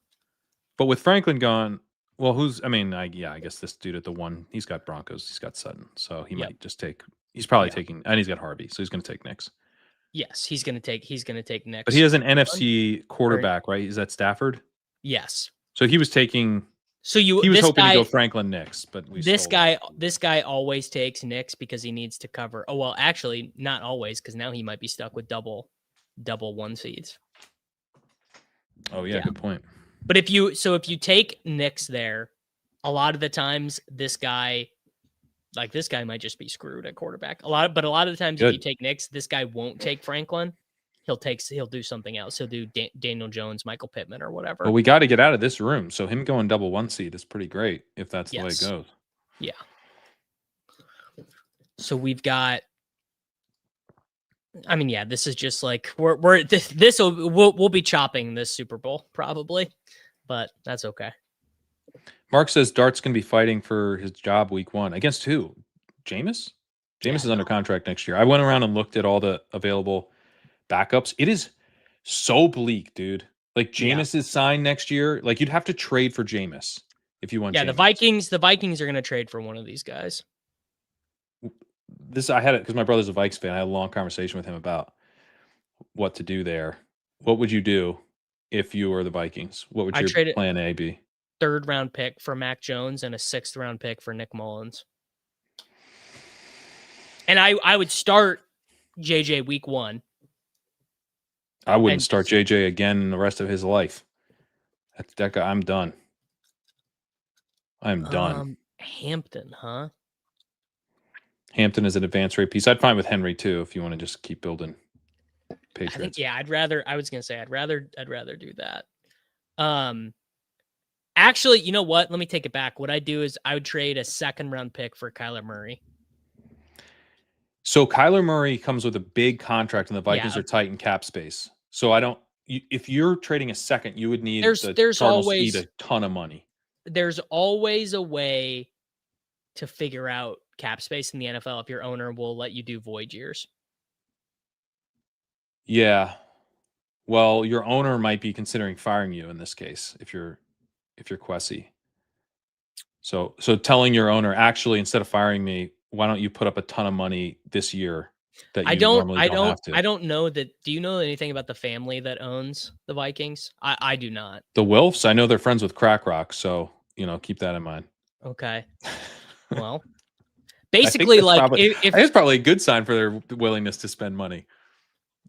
But with Franklin gone, well, I guess this dude at the one, he's got Broncos, he's got Sutton, so he might just take. He's probably taking, and he's got Harvey, so he's going to take Knicks. Yes, he's going to take Knicks. But he has an NFC quarterback, right? Is that Stafford? Yes. So he was taking. So he was hoping to go Franklin Knicks, but this guy always takes Knicks because he needs to cover. Oh well, actually, not always, because now he might be stuck with double one seeds. Oh yeah, good point. But if you take Knicks there, a lot of the times this guy might just be screwed at quarterback. A lot of the times if you take Knicks, this guy won't take Franklin. He'll do something else. He'll do Daniel Jones, Michael Pittman, or whatever. Well, we got to get out of this room. So him going double one seed is pretty great if that's the way it goes. Yeah. So we've got. I mean, yeah, this is just like we'll be chopping this Super Bowl probably, but that's okay. Mark says Dart's going to be fighting for his job week 1 against who? Jameis? Jameis is under contract next year. I went around and looked at all the available backups. It is so bleak, dude. Like Jameis is signed next year. Like you'd have to trade for Jameis if you want. Yeah, Jameis. the Vikings are going to trade for one of these guys. I had it because my brother's a Vikes fan. I had a long conversation with him about what to do there. What would you do if you were the Vikings? What would your plan A be? 3rd round pick for Mac Jones and a 6th round pick for Nick Mullins. And I would start JJ week 1. I wouldn't start JJ again in the rest of his life. That guy, I'm done. I'm done. Hampton, huh? Hampton is an advanced rate piece. I'd find with Henry too if you want to just keep building Patriots. I'd rather do that. Actually, you know what? Let me take it back. What I'd do is I would trade a 2nd round pick for Kyler Murray. So Kyler Murray comes with a big contract and the Vikings are tight in cap space. So if you're trading a second, you would need the there's Cardinals to eat always a ton of money. there's always a way to figure out cap space in the NFL if your owner will let you do void years. Yeah. Well, your owner might be considering firing you in this case if you're Kwesi. So telling your owner, actually, instead of firing me, why don't you put up a ton of money this year that you normally don't have to? I don't know that. Do you know anything about the family that owns the Vikings? I do not. The Wilfs, I know they're friends with Crack Rock, so keep that in mind. Okay. Well, I think basically, that's like probably I think it's probably a good sign for their willingness to spend money.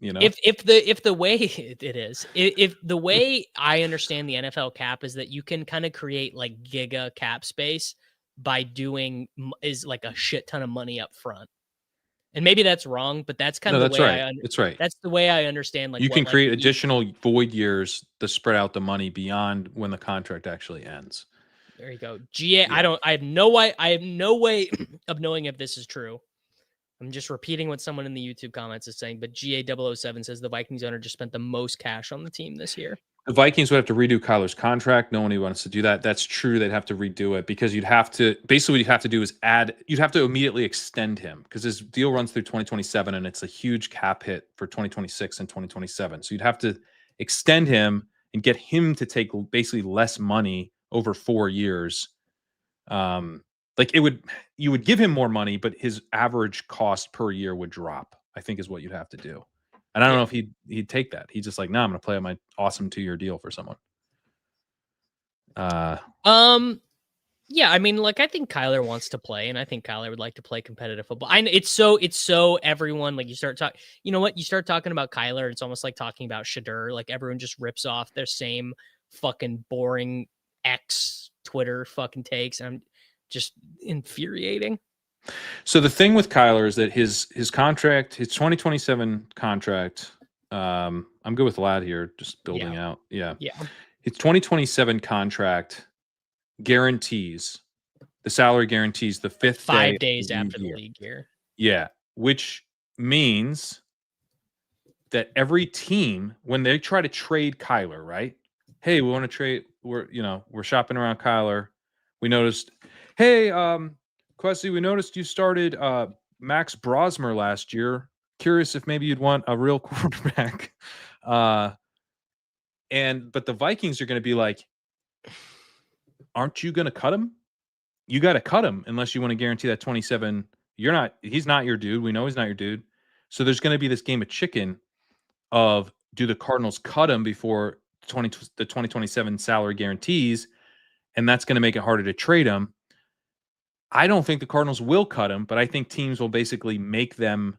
if the way it is, if the way I understand the NFL cap is that you can kind of create like giga cap space by doing is like a shit ton of money up front. And maybe that's wrong, but that's kind No, of the that's way right. It's right. that's the way I understand like You what can like create additional void years to spread out the money beyond when the contract actually ends. there you go. GA, Yeah. I have no way of knowing if this is true. I'm just repeating what someone in the YouTube comments is saying, but GA007 says the Vikings owner just spent the most cash on the team this year. The Vikings would have to redo Kyler's contract. No one wants to do that. That's true. They'd have to redo it because you'd have to basically what you'd have to do is you'd have to immediately extend him because his deal runs through 2027 and it's a huge cap hit for 2026 and 2027. So you'd have to extend him and get him to take basically less money over 4 years. Like you would give him more money, but his average cost per year would drop, I think is what you'd have to do. And I don't know if he'd take that. He's just like, no, I'm going to play on my awesome 2-year deal for someone. Yeah, I mean, like I think Kyler wants to play, and I think Kyler would like to play competitive football. It's so everyone like you start talking. You know what? You start talking about Kyler, it's almost like talking about Shadur. Like everyone just rips off their same fucking boring X Twitter fucking takes, and I'm just infuriating. So the thing with Kyler is that his contract, his 2027 contract, I'm good with Lad here, just building out. Yeah. His 2027 contract guarantees the salary guarantees the 5th 5 days after the league year. Yeah, which means that every team, when they try to trade Kyler, right? Hey, we want to trade. We're shopping around Kyler. We noticed, hey, Kwesi, we noticed you started Max Brosmer last year. Curious if maybe you'd want a real quarterback. But the Vikings are going to be like, aren't you going to cut him? You got to cut him unless you want to guarantee that 27. He's not your dude. We know he's not your dude. So there's going to be this game of chicken of do the Cardinals cut him before the 2027 salary guarantees, and that's going to make it harder to trade him. I don't think the Cardinals will cut him, but I think teams will basically make them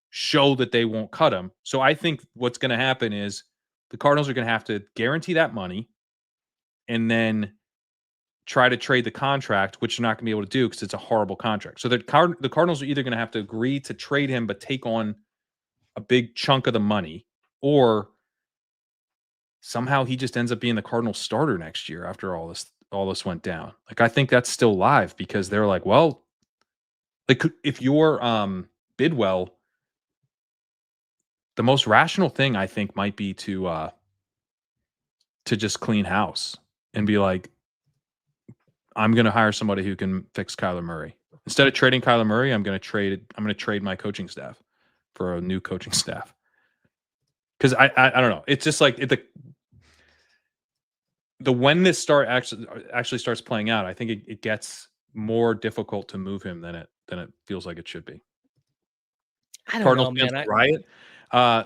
show that they won't cut him. So I think what's going to happen is the Cardinals are going to have to guarantee that money and then try to trade the contract, which you're not going to be able to do because it's a horrible contract. So the Cardinals are either going to have to agree to trade him but take on a big chunk of the money, or somehow he just ends up being the Cardinals starter next year after all this went down. Like I think that's still live because they're like, well, like if you're Bidwell, the most rational thing I think might be to just clean house and be like, I'm going to hire somebody who can fix Kyler Murray. Instead of trading Kyler Murray, I'm going to trade my coaching staff for a new coaching staff. Because I don't know. It's just like when this actually starts playing out, I think it gets more difficult to move him than it feels like it should be. I don't Cardinals know, fans man. riot.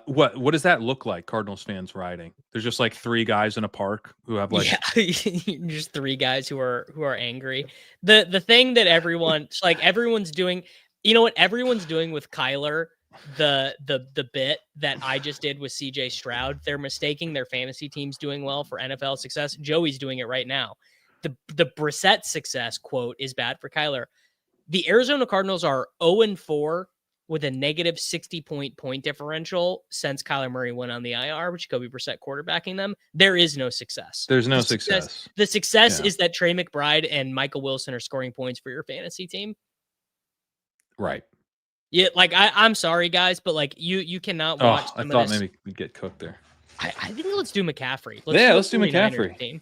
What does that look like? Cardinals fans rioting? There's just like 3 guys in a park who have like just 3 guys who are angry. The thing that everyone's doing, you know what everyone's doing with Kyler, the bit that I just did with CJ Stroud, they're mistaking their fantasy teams doing well for NFL success. Joey's doing it right now. The Brissett success quote is bad for Kyler. The Arizona Cardinals are 0-4 with a negative 60 point differential since Kyler Murray went on the IR, which Kobe Brissett quarterbacking them. There is no success. There's no success. The success is that Trey McBride and Michael Wilson are scoring points for your fantasy team. Right. Yeah, like I'm sorry, guys, but like you cannot watch. I thought maybe we'd get cooked there. I think let's do McCaffrey. Let's do 49ers McCaffrey. team.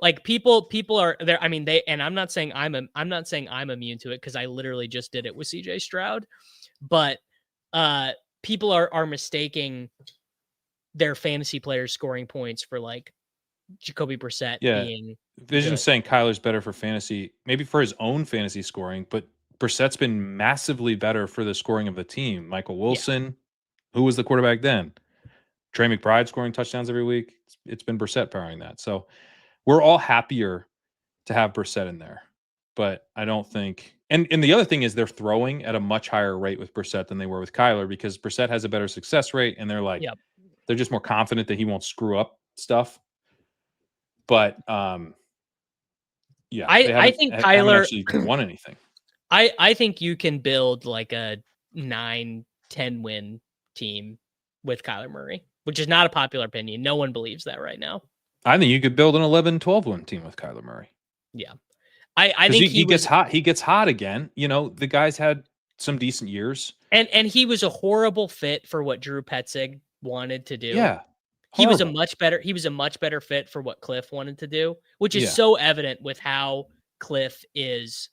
Like people are there. I mean, and I'm not saying I'm immune to it because I literally just did it with CJ Stroud, but people are mistaking their fantasy players scoring points for like Jacoby Brissett being Vision's good. saying Kyler's better for fantasy, maybe for his own fantasy scoring, but Brissett's been massively better for the scoring of the team. Michael Wilson, who was the quarterback then? Trey McBride scoring touchdowns every week. It's been Brissett powering that. So we're all happier to have Brissett in there. But I don't think and the other thing is they're throwing at a much higher rate with Brissett than they were with Kyler because Brissett has a better success rate and they're like they're just more confident that he won't screw up stuff. But yeah, I think haven't Kyler actually won anything. I think you can build like a 9-10 win team with Kyler Murray, which is not a popular opinion. No one believes that right now. I think you could build an 11-12 win team with Kyler Murray. Yeah. I think he gets hot. He gets hot again. You know, the guy's had some decent years. And he was a horrible fit for what Drew Petzing wanted to do. Yeah. He was a much better fit for what Cliff wanted to do, which is so evident with how Cliff is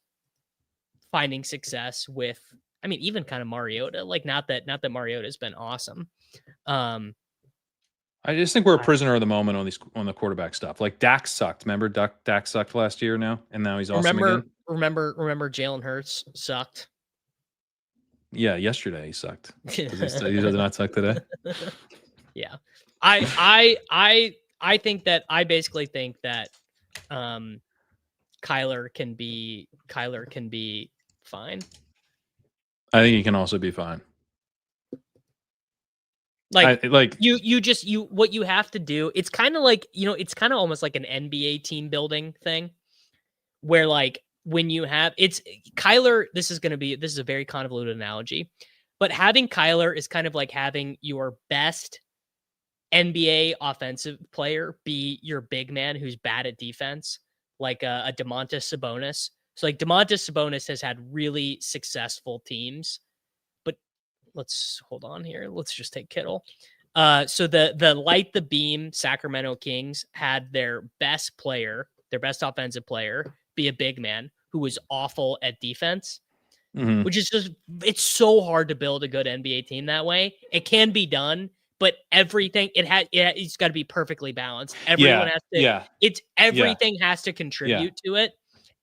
finding success with, I mean, even kind of Mariota. Like not that Mariota's been awesome. I just think we're a prisoner of the moment on the quarterback stuff. Like Dak sucked. Remember Dak sucked last year now, and now he's awesome again. Remember Jalen Hurts sucked. Yeah, yesterday he sucked. He does not suck today. Yeah, I basically think that Kyler can be fine. I think he can also be fine. Like what you have to do, it's kind of like, it's kind of almost like an NBA team building thing where like when you have it's Kyler, this is a very convoluted analogy, but having Kyler is kind of like having your best NBA offensive player be your big man who's bad at defense, like a Domantas Sabonis. So like Domantas Sabonis has had really successful teams. Let's hold on here. Let's just take Kittle. So the light the beam Sacramento Kings had their best offensive player, be a big man who was awful at defense, which is just, it's so hard to build a good NBA team that way. It can be done, but everything it's got to be perfectly balanced. Everyone has to. Everything has to contribute to it.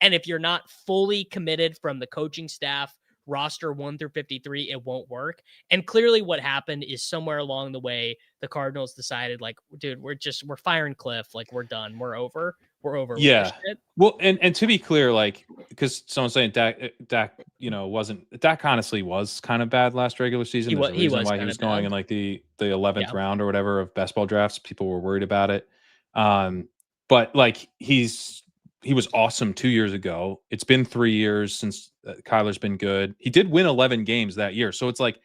And if you're not fully committed from the coaching staff, roster 1 through 53, it won't work. And clearly what happened is somewhere along the way, the Cardinals decided like, dude, we're firing Cliff. Like we're done. We're over. With this shit. Well, and to be clear, like, because someone's saying Dak, Dak honestly was kind of bad last regular season. There's a reason why he was going in like the 11th round or whatever of best ball drafts. People were worried about it. But like he was awesome 2 years ago. It's been 3 years since Kyler's been good. He did win 11 games that year. So it's like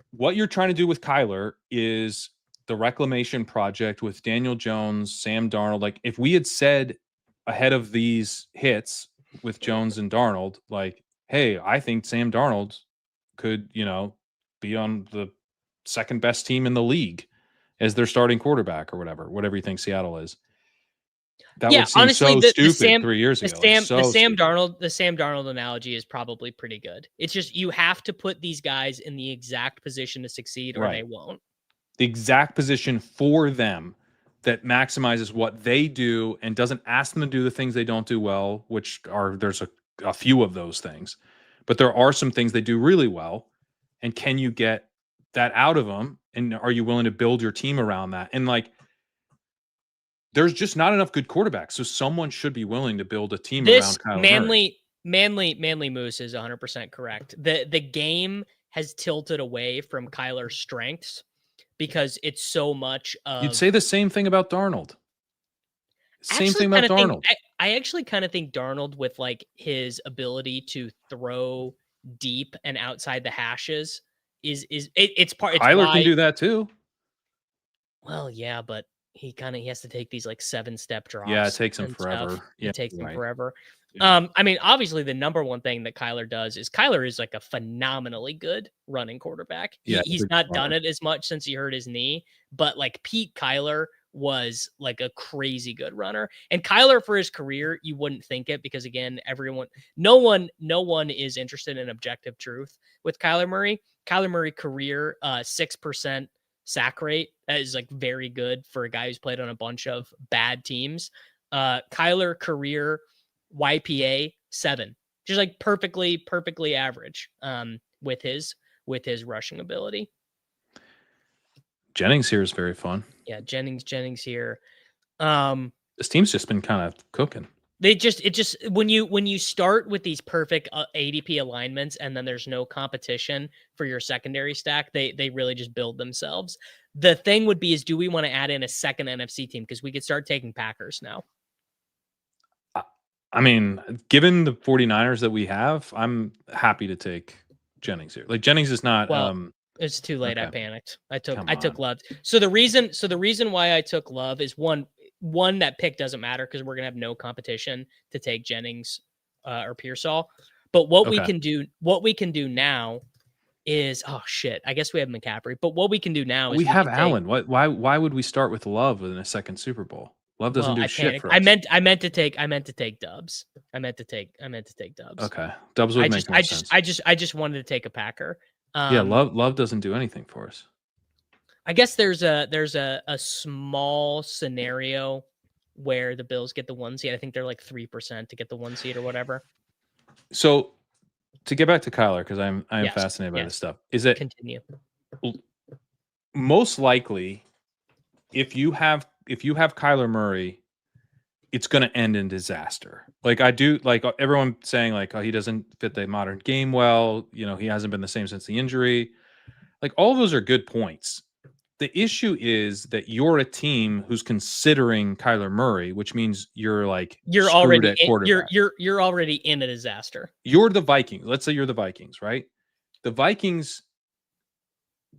what you're trying to do with Kyler is the reclamation project with Daniel Jones, Sam Darnold. Like if we had said ahead of these hits with Jones and Darnold, like, hey, I think Sam Darnold could, be on the second best team in the league as their starting quarterback or whatever you think Seattle is. That would seem honestly, so stupid 3 years ago. The Sam Darnold analogy is probably pretty good. It's just you have to put these guys in the exact position to succeed or they won't. The exact position for them that maximizes what they do and doesn't ask them to do the things they don't do well, which there's a few of those things. But there are some things they do really well. And can you get that out of them? And are you willing to build your team around that? And like, there's just not enough good quarterbacks. So someone should be willing to build a team around Kyler Murray. Manly Moose is 100% correct. The game has tilted away from Kyler's strengths because it's so much of... You'd say the same thing about Darnold. Same thing about Darnold. I actually kind of think Darnold, with like his ability to throw deep and outside the hashes, it's part. Kyler can do that too. Well, yeah, but he has to take these like 7-step drops. Yeah, it takes him forever. It takes him forever. I mean, obviously, the number one thing that Kyler is like a phenomenally good running quarterback. Yeah, He's not done it as much since he hurt his knee, but like Pete Kyler was like a crazy good runner. And Kyler for his career, you wouldn't think it because again, no one is interested in objective truth with Kyler Murray. Kyler Murray career, 6% sack rate. That is like very good for a guy who's played on a bunch of bad teams. Kyler career YPA 7, just like perfectly average with his rushing ability. Jennings here is very fun. Yeah, Jennings here. This team's just been kind of cooking. It just when you start with these perfect ADP alignments and then there's no competition for your secondary stack, they really just build themselves. The thing would be is do we want to add in a second NFC team because we could start taking Packers now. I mean, given the 49ers that we have, I'm happy to take Jennings here. Like Jennings is not it's too late. Okay. I panicked. I took Love. So the reason why I took Love is one that pick doesn't matter because we're gonna have no competition to take Jennings or Pearsall. But what we can do now is I guess we have McCaffrey. But what we can do now is we have Allen. Why would we start with Love in a second Super Bowl? Love doesn't do shit for us. I meant to take Dubs. I meant to take Dubs. Okay, Dubs would make more sense. I just wanted to take a Packer. Yeah, Love doesn't do anything for us. I guess there's a small scenario where the Bills get the 1 seed. I think they're like 3% to get the 1 seed or whatever. So to get back to Kyler, because I'm fascinated by this stuff. Is it continue? Most likely, if you have Kyler Murray, it's going to end in disaster. Like everyone saying like, oh, he doesn't fit the modern game well. You know, he hasn't been the same since the injury. Like all of those are good points. The issue is that you're a team who's considering Kyler Murray, which means you're already at quarterback. You're already in a disaster. You're the Vikings. Let's say you're the Vikings, right? The Vikings,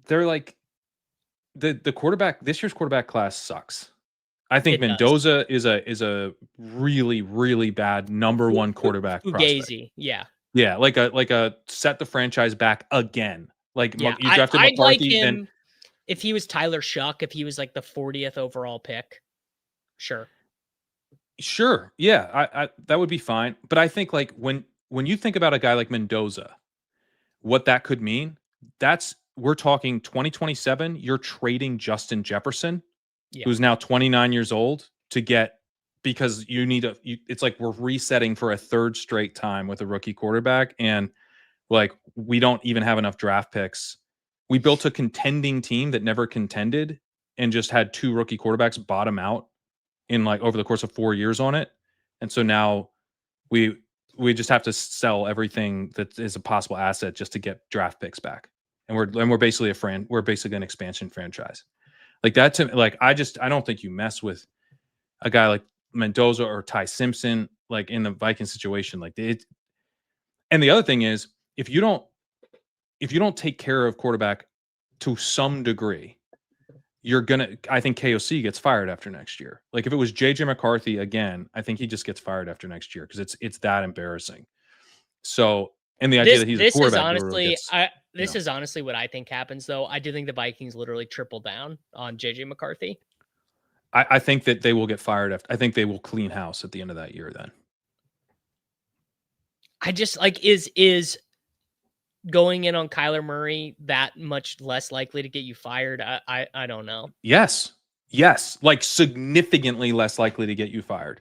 they're like the quarterback. This year's quarterback class sucks. I think Mendoza is a really, really bad number one quarterback prospect. Yeah, like a set the franchise back again. Like you drafted McCarthy. Like him if he was Tyler Shuck, if he was like the 40th overall pick. Sure, yeah, I that would be fine. But I think like when you think about a guy like Mendoza, what that could mean, we're talking 2027. You're trading Justin Jefferson. Yeah. Who's now 29 years old because you need it's like we're resetting for a third straight time with a rookie quarterback. And like, we don't even have enough draft picks. We built a contending team that never contended and just had 2 rookie quarterbacks bottom out in like over the course of 4 years on it. And so now we just have to sell everything that is a possible asset just to get draft picks back. And we're basically we're basically an expansion franchise. Like that to like I don't think you mess with a guy like Mendoza or Ty Simpson like in the Viking situation like it. And the other thing is if you don't take care of quarterback to some degree, I think KOC gets fired after next year. Like if it was JJ McCarthy again, I think he just gets fired after next year because it's that embarrassing. So and the idea that he's a quarterback this is honestly what I think happens, though. I do think the Vikings literally triple down on JJ McCarthy. I think that they will get fired. I think they will clean house at the end of that year then. I just like, is going in on Kyler Murray that much less likely to get you fired? I don't know. Yes. Like significantly less likely to get you fired.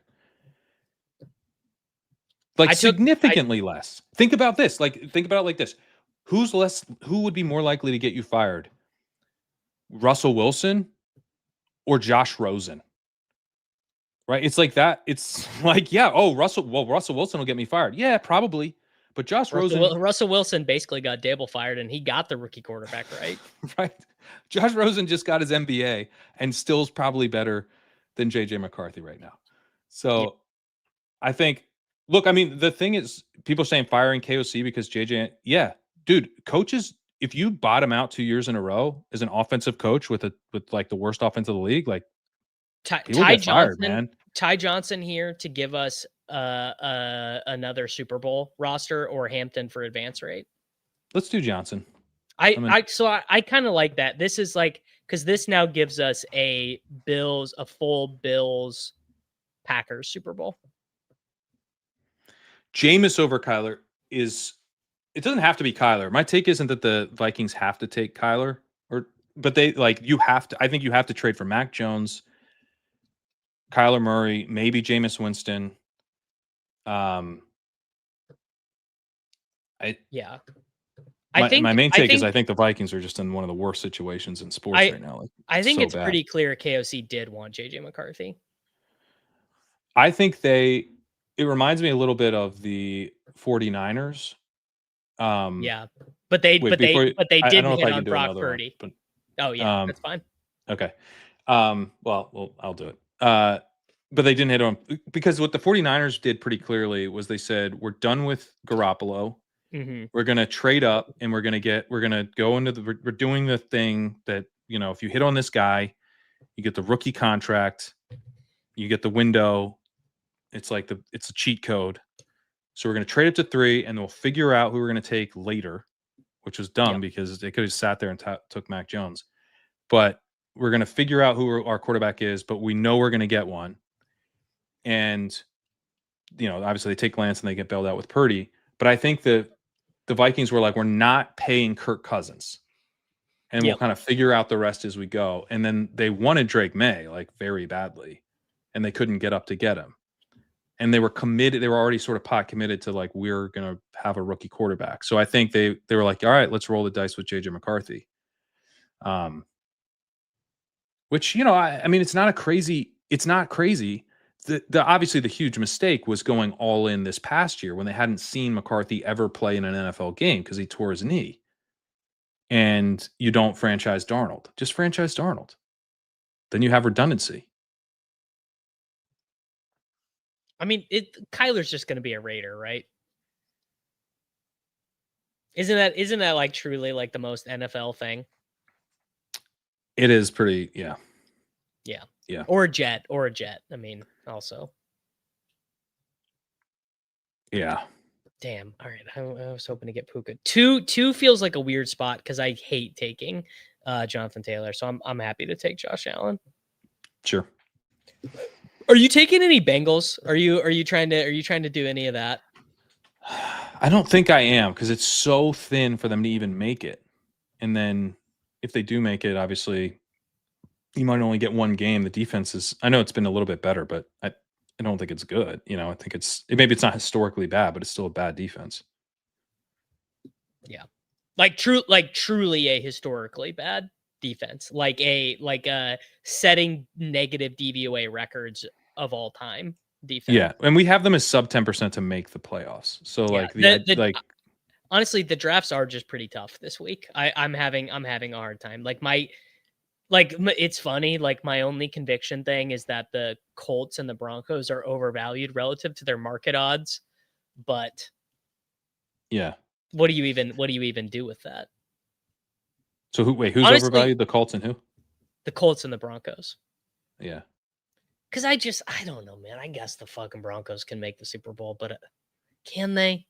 Like significantly less. Think about this. Like, think about it like this. Who would be more likely to get you fired? Russell Wilson or Josh Rosen? Right? It's like that. It's like, yeah, Russell Wilson will get me fired. Yeah, probably. But Russell Wilson basically got Dable fired and he got the rookie quarterback, right? Right. Josh Rosen just got his MBA and still is probably better than JJ McCarthy right now. So yeah. I think, look, I mean, the thing is, people saying firing KOC because JJ, yeah, dude, coaches, if you bottom out 2 years in a row as an offensive coach with like the worst offense of the league, like Ty Johnson, man. Ty Johnson here to give us another Super Bowl roster or Hampton for advance rate. Let's do Johnson. I kind of like that. This is like, because this now gives us a full Bills Packers Super Bowl. Jameis over Kyler it doesn't have to be Kyler. My take isn't that the Vikings have to take Kyler, but they you have to. I think you have to trade for Mac Jones, Kyler Murray, maybe Jameis Winston. My main take is I think the Vikings are just in one of the worst situations in sports right now. I think it's pretty clear KOC did want JJ McCarthy. I think it reminds me a little bit of the 49ers. Yeah, but they didn't hit on Brock Purdy. But, oh yeah, that's fine. Okay. Well, I'll do it. But they didn't hit on, because what the 49ers did pretty clearly was they said, we're done with Garoppolo. Mm-hmm. We're going to trade up and we're going to go into we're doing the thing that, if you hit on this guy, you get the rookie contract, you get the window. It's it's a cheat code. So we're going to trade it to 3 and we'll figure out who we're going to take later, which was dumb because they could have sat there and took Mac Jones. But we're going to figure out who our quarterback is, but we know we're going to get one. And, obviously they take Lance and they get bailed out with Purdy. But I think that the Vikings were like, we're not paying Kirk Cousins. And we'll kind of figure out the rest as we go. And then they wanted Drake May very badly. And they couldn't get up to get him. And they were committed. They were already sort of pot committed to we're going to have a rookie quarterback. So I think they were like, all right, let's roll the dice with JJ McCarthy. Which, I mean, it's not crazy. Obviously the huge mistake was going all in this past year when they hadn't seen McCarthy ever play in an NFL game because he tore his knee. And you don't franchise Darnold. Just franchise Darnold. Then you have redundancy. I mean, Kyler's just going to be a Raider, right? Isn't that truly the most NFL thing? It is pretty, yeah. Yeah. Or a Jet. I mean, also. Yeah. Damn. All right. I was hoping to get Puka. Two feels like a weird spot because I hate taking Jonathan Taylor. So I'm happy to take Josh Allen. Sure. Are you taking any Bengals? Are you trying to do any of that? I don't think I am, because it's so thin for them to even make it. And then if they do make it, obviously you might only get one game. The defense is, I know it's been a little bit better, but I don't think it's good. I think maybe it's not historically bad, but it's still a bad defense. Yeah. Truly a historically bad defense, like a setting negative DVOA records of all time defense. Yeah, and we have them as sub 10% to make the playoffs. So honestly, the drafts are just pretty tough this week. I'm having a hard time. It's funny. My only conviction thing is that the Colts and the Broncos are overvalued relative to their market odds. But yeah, what do you even do with that? So who's honestly overvalued? The Colts and who? The Colts and the Broncos. Yeah. Because I don't know, man. I guess the fucking Broncos can make the Super Bowl, but can they?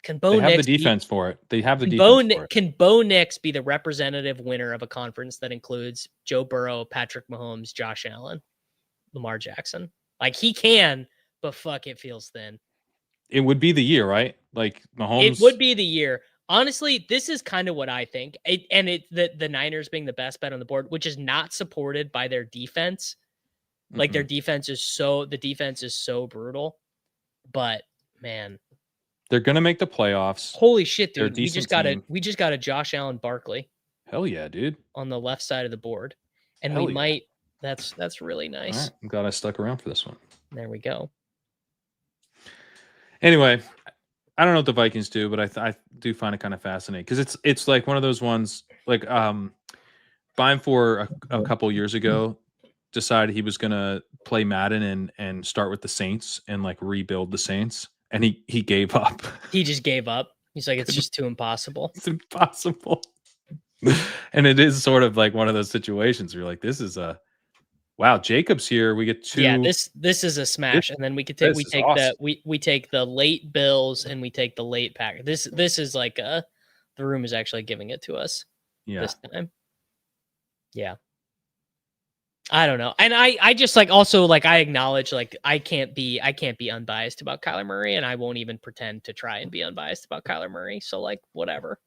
Can Bo Nix have the defense for it? They have the defense for it. Can Bo Nix be the representative winner of a conference that includes Joe Burrow, Patrick Mahomes, Josh Allen, Lamar Jackson? He can, but fuck, it feels thin. It would be the year, right? Mahomes. It would be the year. Honestly, this is kind of what I think. The Niners being the best bet on the board, which is not supported by their defense. Their defense is so brutal. But man, they're gonna make the playoffs. Holy shit, dude! We just got a Josh Allen Barkley. Hell yeah, dude! On the left side of the board, and we might. That's really nice. All right. I'm glad I stuck around for this one. There we go. Anyway, I don't know what the Vikings do, but I do find it kind of fascinating because it's like one of those ones Bime for a couple years ago decided he was gonna play Madden and start with the Saints and rebuild the Saints, and he gave up. He just gave up. He's like, it's just too impossible. It's impossible. And it is sort of like one of those situations where you're like, this is Wow, Jacob's here. We get 2. Yeah, this is a smash, and then we could take this is awesome. we take the late Bills and we take the late Packers. This is like the room is actually giving it to us this time. Yeah. I don't know. And I just like also like I acknowledge like I can't be unbiased about Kyler Murray, and I won't even pretend to try and be unbiased about Kyler Murray. So like whatever.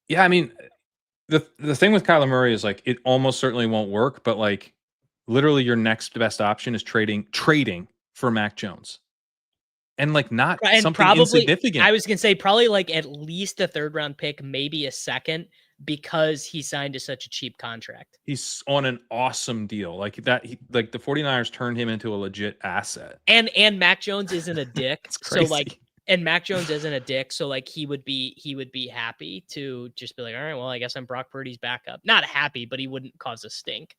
Yeah, I mean, the thing with Kyler Murray is like it almost certainly won't work, but like literally your next best option is trading for Mac Jones. And like not And something probably insignificant. I was gonna say probably like at least a 3rd round pick, maybe a 2nd, because he signed to such a cheap contract. He's on an awesome deal. Like that like the 49ers turned him into a legit asset. And Mac Jones isn't a dick. It's crazy. So like Mac Jones isn't a dick, so like he would be happy to just be like, all right, well, I guess I'm Brock Purdy's backup. Not happy, but he wouldn't cause a stink.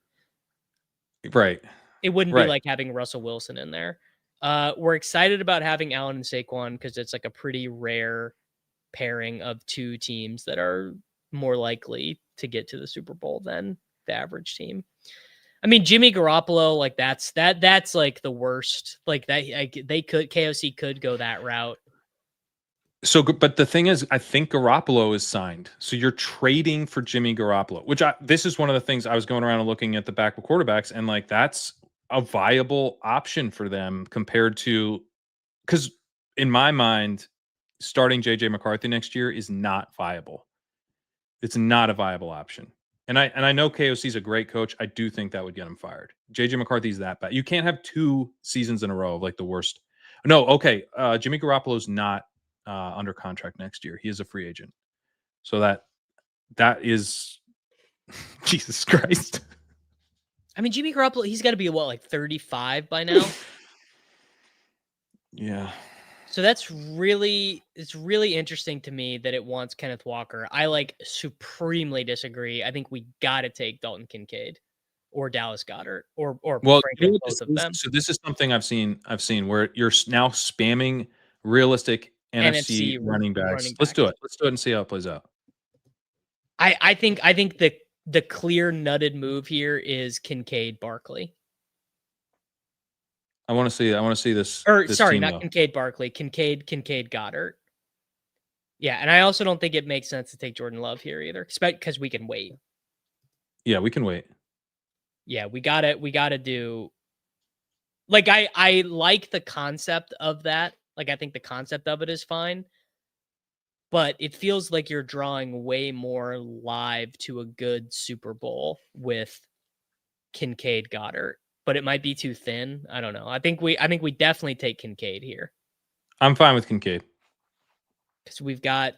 Right. It wouldn't be like having Russell Wilson in there. We're excited about having Allen and Saquon because it's like a pretty rare pairing of 2 teams that are more likely to get to the Super Bowl than the average team. I mean, Jimmy Garoppolo, like that's like the worst. Like that, KOC could go that route. So, but the thing is, I think Garoppolo is signed. So you're trading for Jimmy Garoppolo, which this is one of the things I was going around and looking at the backup quarterbacks, and like that's a viable option for them compared to, because in my mind, starting JJ McCarthy next year is not viable. It's not a viable option. And I know KOC's a great coach. I do think that would get him fired. JJ McCarthy's that bad. You can't have 2 seasons in a row of like the worst. No, okay. Jimmy Garoppolo's not under contract next year. He is a free agent. So that is Jesus Christ. I mean, Jimmy Garoppolo, he's got to be what, like 35 by now? Yeah. So it's really interesting to me that it wants Kenneth Walker. I like supremely disagree. I think we got to take Dalton Kincaid or Dallas Goedert or well, frankly, both of them. So this is something I've seen where you're now spamming realistic NFC running backs. Let's do it. Let's do it and see how it plays out. I think the clear nutted move here is Kincaid Barkley. I want to see this. Or this sorry, team, not though. Kincaid Barkley. Kincaid Goedert. Yeah, and I also don't think it makes sense to take Jordan Love here either, because we can wait. Yeah, we can wait. Yeah, we gotta do. Like I like the concept of that. Like I think the concept of it is fine, but it feels like you're drawing way more live to a good Super Bowl with Kincaid Goedert. But it might be too thin. I don't know. I think we definitely take Kincaid here. I'm fine with Kincaid because we've got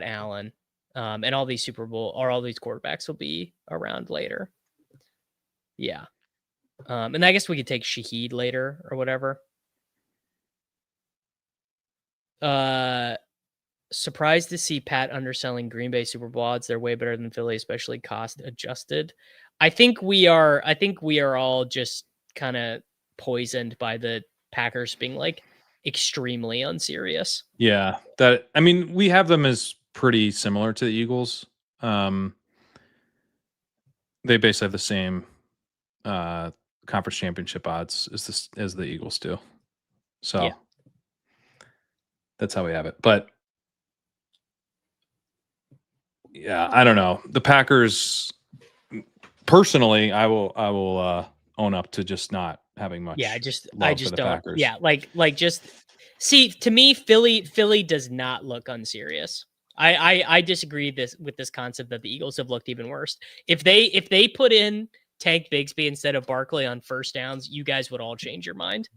Allen, and all these Super Bowl or all these quarterbacks will be around later. Yeah, and I guess we could take Shaheed later or whatever. Surprised to see Pat underselling Green Bay Super Bowl odds. They're way better than Philly, especially cost adjusted. I think we are all just kind of poisoned by the Packers being like extremely unserious. Yeah, I mean, we have them as pretty similar to the Eagles. They basically have the same conference championship odds as the Eagles do. So yeah. That's how we have it. But yeah, I don't know. The Packers, personally, I will own up to just not having much. Yeah, I just don't. Packers. Yeah, like just see, to me, Philly does not look unserious. I disagree with this concept that the Eagles have looked even worse. If they put in Tank Bigsby instead of Barkley on first downs, you guys would all change your mind.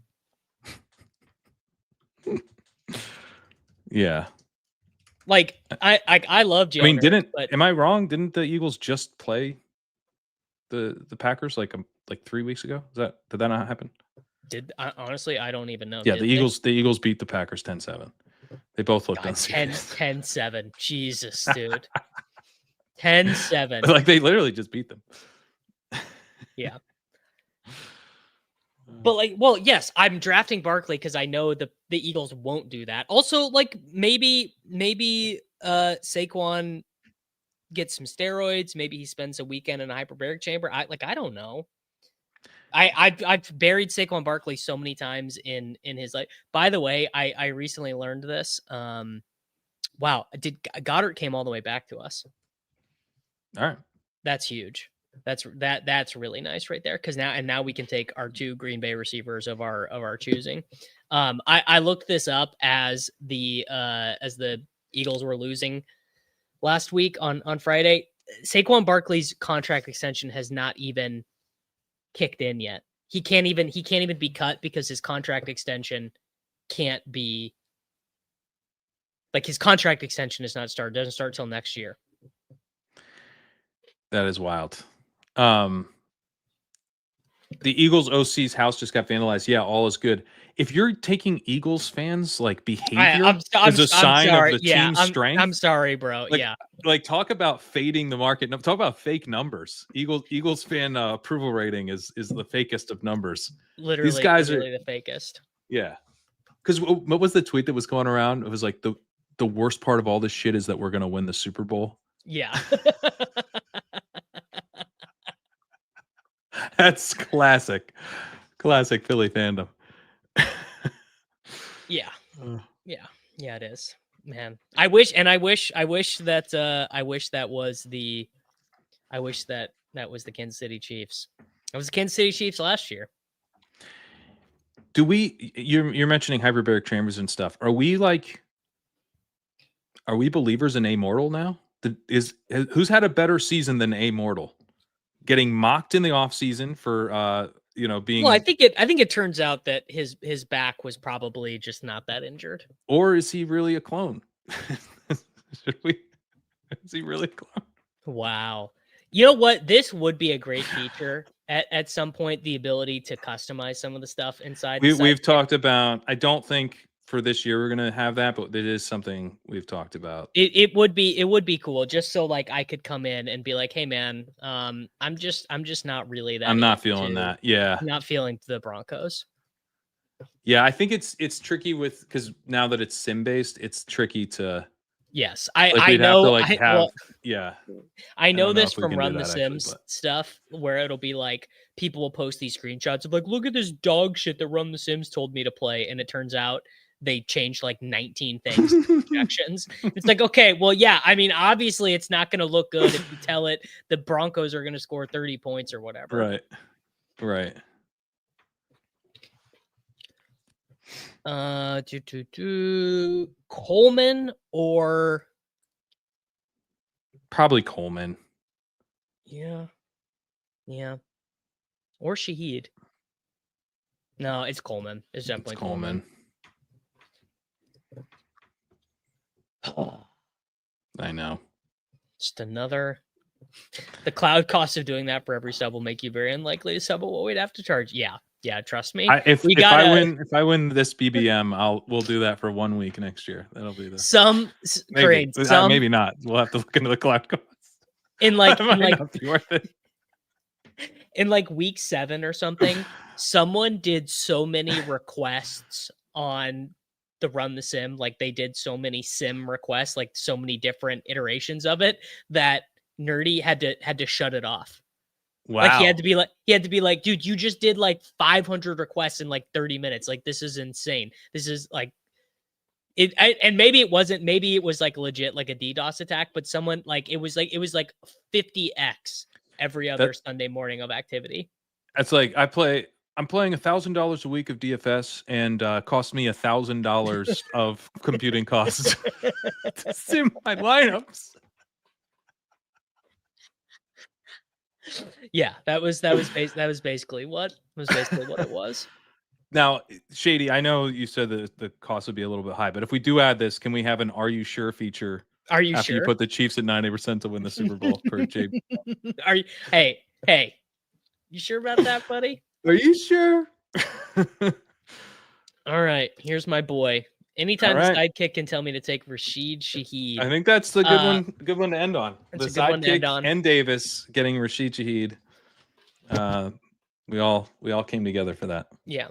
Yeah. Like I love Jalen. I mean, am I wrong? Didn't the Eagles just play the Packers like 3 weeks ago? Did that not happen? Honestly, I don't even know. Yeah, the Eagles beat the Packers 10-7. They both looked unserious. 10-7. Jesus, dude. 10-7. Like they literally just beat them. Yeah. But like, well, yes, I'm drafting Barkley because I know the Eagles won't do that. Also, like maybe Saquon gets some steroids. Maybe he spends a weekend in a hyperbaric chamber. I don't know. I've buried Saquon Barkley so many times in his life. By the way, I recently learned this. Wow, Goddard came all the way back to us. All right. That's huge. That's really nice right there. Cause now we can take our 2 Green Bay receivers of our choosing. I looked this up as the Eagles were losing last week on Friday. Saquon Barkley's contract extension has not even kicked in yet. He can't even be cut because his contract extension can't be like his contract extension is not started. Doesn't start till next year. That is wild. The Eagles OC's house just got vandalized. Yeah, all is good. If you're taking Eagles fans like behavior as a sign of the team's strength, I'm sorry, bro. Like talk about fading the market. Talk about fake numbers. Eagles fan approval rating is the fakest of numbers. Literally, these guys are the fakest. Yeah, because what was the tweet that was going around? It was like the worst part of all this shit is that we're gonna win the Super Bowl. Yeah. That's classic Philly fandom. Yeah, it is, man. I wish that was the Kansas City Chiefs. It was the Kansas City Chiefs last year. You're mentioning hyperbaric chambers and stuff. Are we believers in Immortal now? Who's had a better season than Immortal? Getting mocked in the offseason for being. Well, I think it turns out that his back was probably just not that injured. Or is he really a clone? Is he really a clone? Wow. You know what? This would be a great feature at some point, the ability to customize some of the stuff inside. We've talked about, I don't think for this year we're going to have that, but it is something we've talked about. It would be cool, just so like I could come in and be like, hey man, I'm just not really that. I'm not feeling that. Yeah. Not feeling the Broncos. Yeah. I think it's tricky because now that it's sim based, it's tricky to. Yes, I know. Yeah, I know this from Run the Sims stuff, where it'll be like people will post these screenshots of like, look at this dog shit that Run the Sims told me to play, and it turns out they changed like 19 things in projections. It's like, okay, well, yeah, I mean, obviously it's not going to look good if you tell it the Broncos are going to score 30 points or whatever. Right. Coleman or probably Coleman. Yeah. Or Shaheed. No, it's Coleman. It's definitely Coleman. I know. Just another. The cloud cost of doing that for every sub will make you very unlikely to sub at what we'd have to charge. Yeah, trust me. If I win this BBM, we'll do that for 1 week next year. That'll be maybe not. We'll have to look into the cloud cost. In like week 7 or something, someone did so many requests on the Run the Sim, like they did so many sim requests, like so many different iterations of it, that Nerdy had to shut it off. Wow. Like he had to be like, dude, you just did like 500 requests in like 30 minutes. Like this is insane. This is like it. And maybe it wasn't. Maybe it was like legit, like a DDoS attack. But someone like it was like 50x every other Sunday morning of activity. That's like I'm playing $1,000 a week of DFS and cost me $1,000 of computing costs to sim my lineups. Yeah, that was basically what it was. Now, Shady, I know you said that the cost would be a little bit high, but if we do add this, can we have an "Are you sure" feature? Are you after sure? You put the Chiefs at 90% to win the Super Bowl per JB? Are you? Hey, you sure about that, buddy? Are you sure? All right, here's my boy. Anytime the sidekick can tell me to take Rashid Shaheed. I think that's the good one to end on. The sidekick and Davis getting Rashid Shaheed. We all came together for that. Yeah.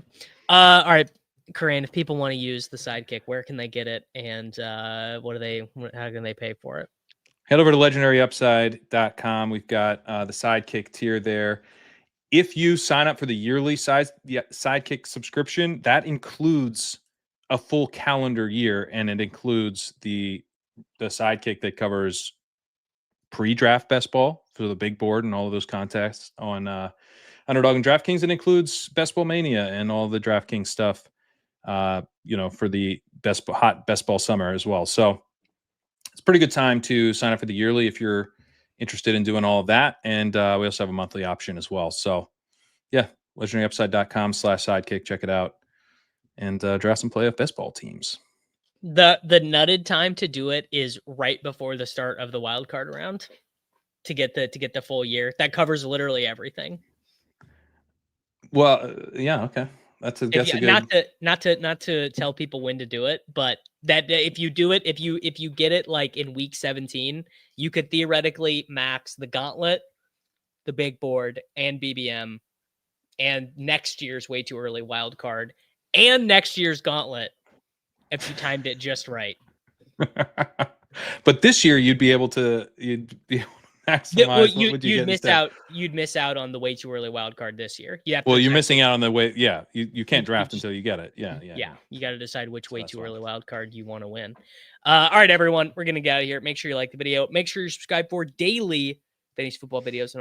All right, Kerrane, if people want to use the sidekick, where can they get it? And how can they pay for it? Head over to legendaryupside.com. We've got the Sidekick tier there. If you sign up for the yearly Sidekick subscription, that includes a full calendar year, and it includes the Sidekick that covers pre-draft best ball for the big board and all of those contests on Underdog and DraftKings. It includes Best Ball Mania and all the DraftKings stuff, for the hot best ball summer as well. So it's a pretty good time to sign up for the yearly if you're interested in doing all of that. And we also have a monthly option as well. So yeah, legendaryupside.com/sidekick. Check it out and draft some playoff best ball teams. The nutted time to do it is right before the start of the wild card round to get the full year. That covers literally everything. Well, yeah, okay. That's a good. Not to tell people when to do it, but that if you do it, if you get it like in week 17, you could theoretically max the gauntlet, the big board, and BBM, and next year's way too early wild card, and next year's gauntlet if you timed it just right. But this year you'd be able to maximize. You'd miss out on the way too early wild card this year. You're missing out on the way. Yeah, you can't draft until you get it. Yeah. You got to decide which way too early wild card you want to win. All right, everyone, we're gonna get out of here. Make sure you like the video. Make sure you subscribe for daily fantasy football videos, and I'll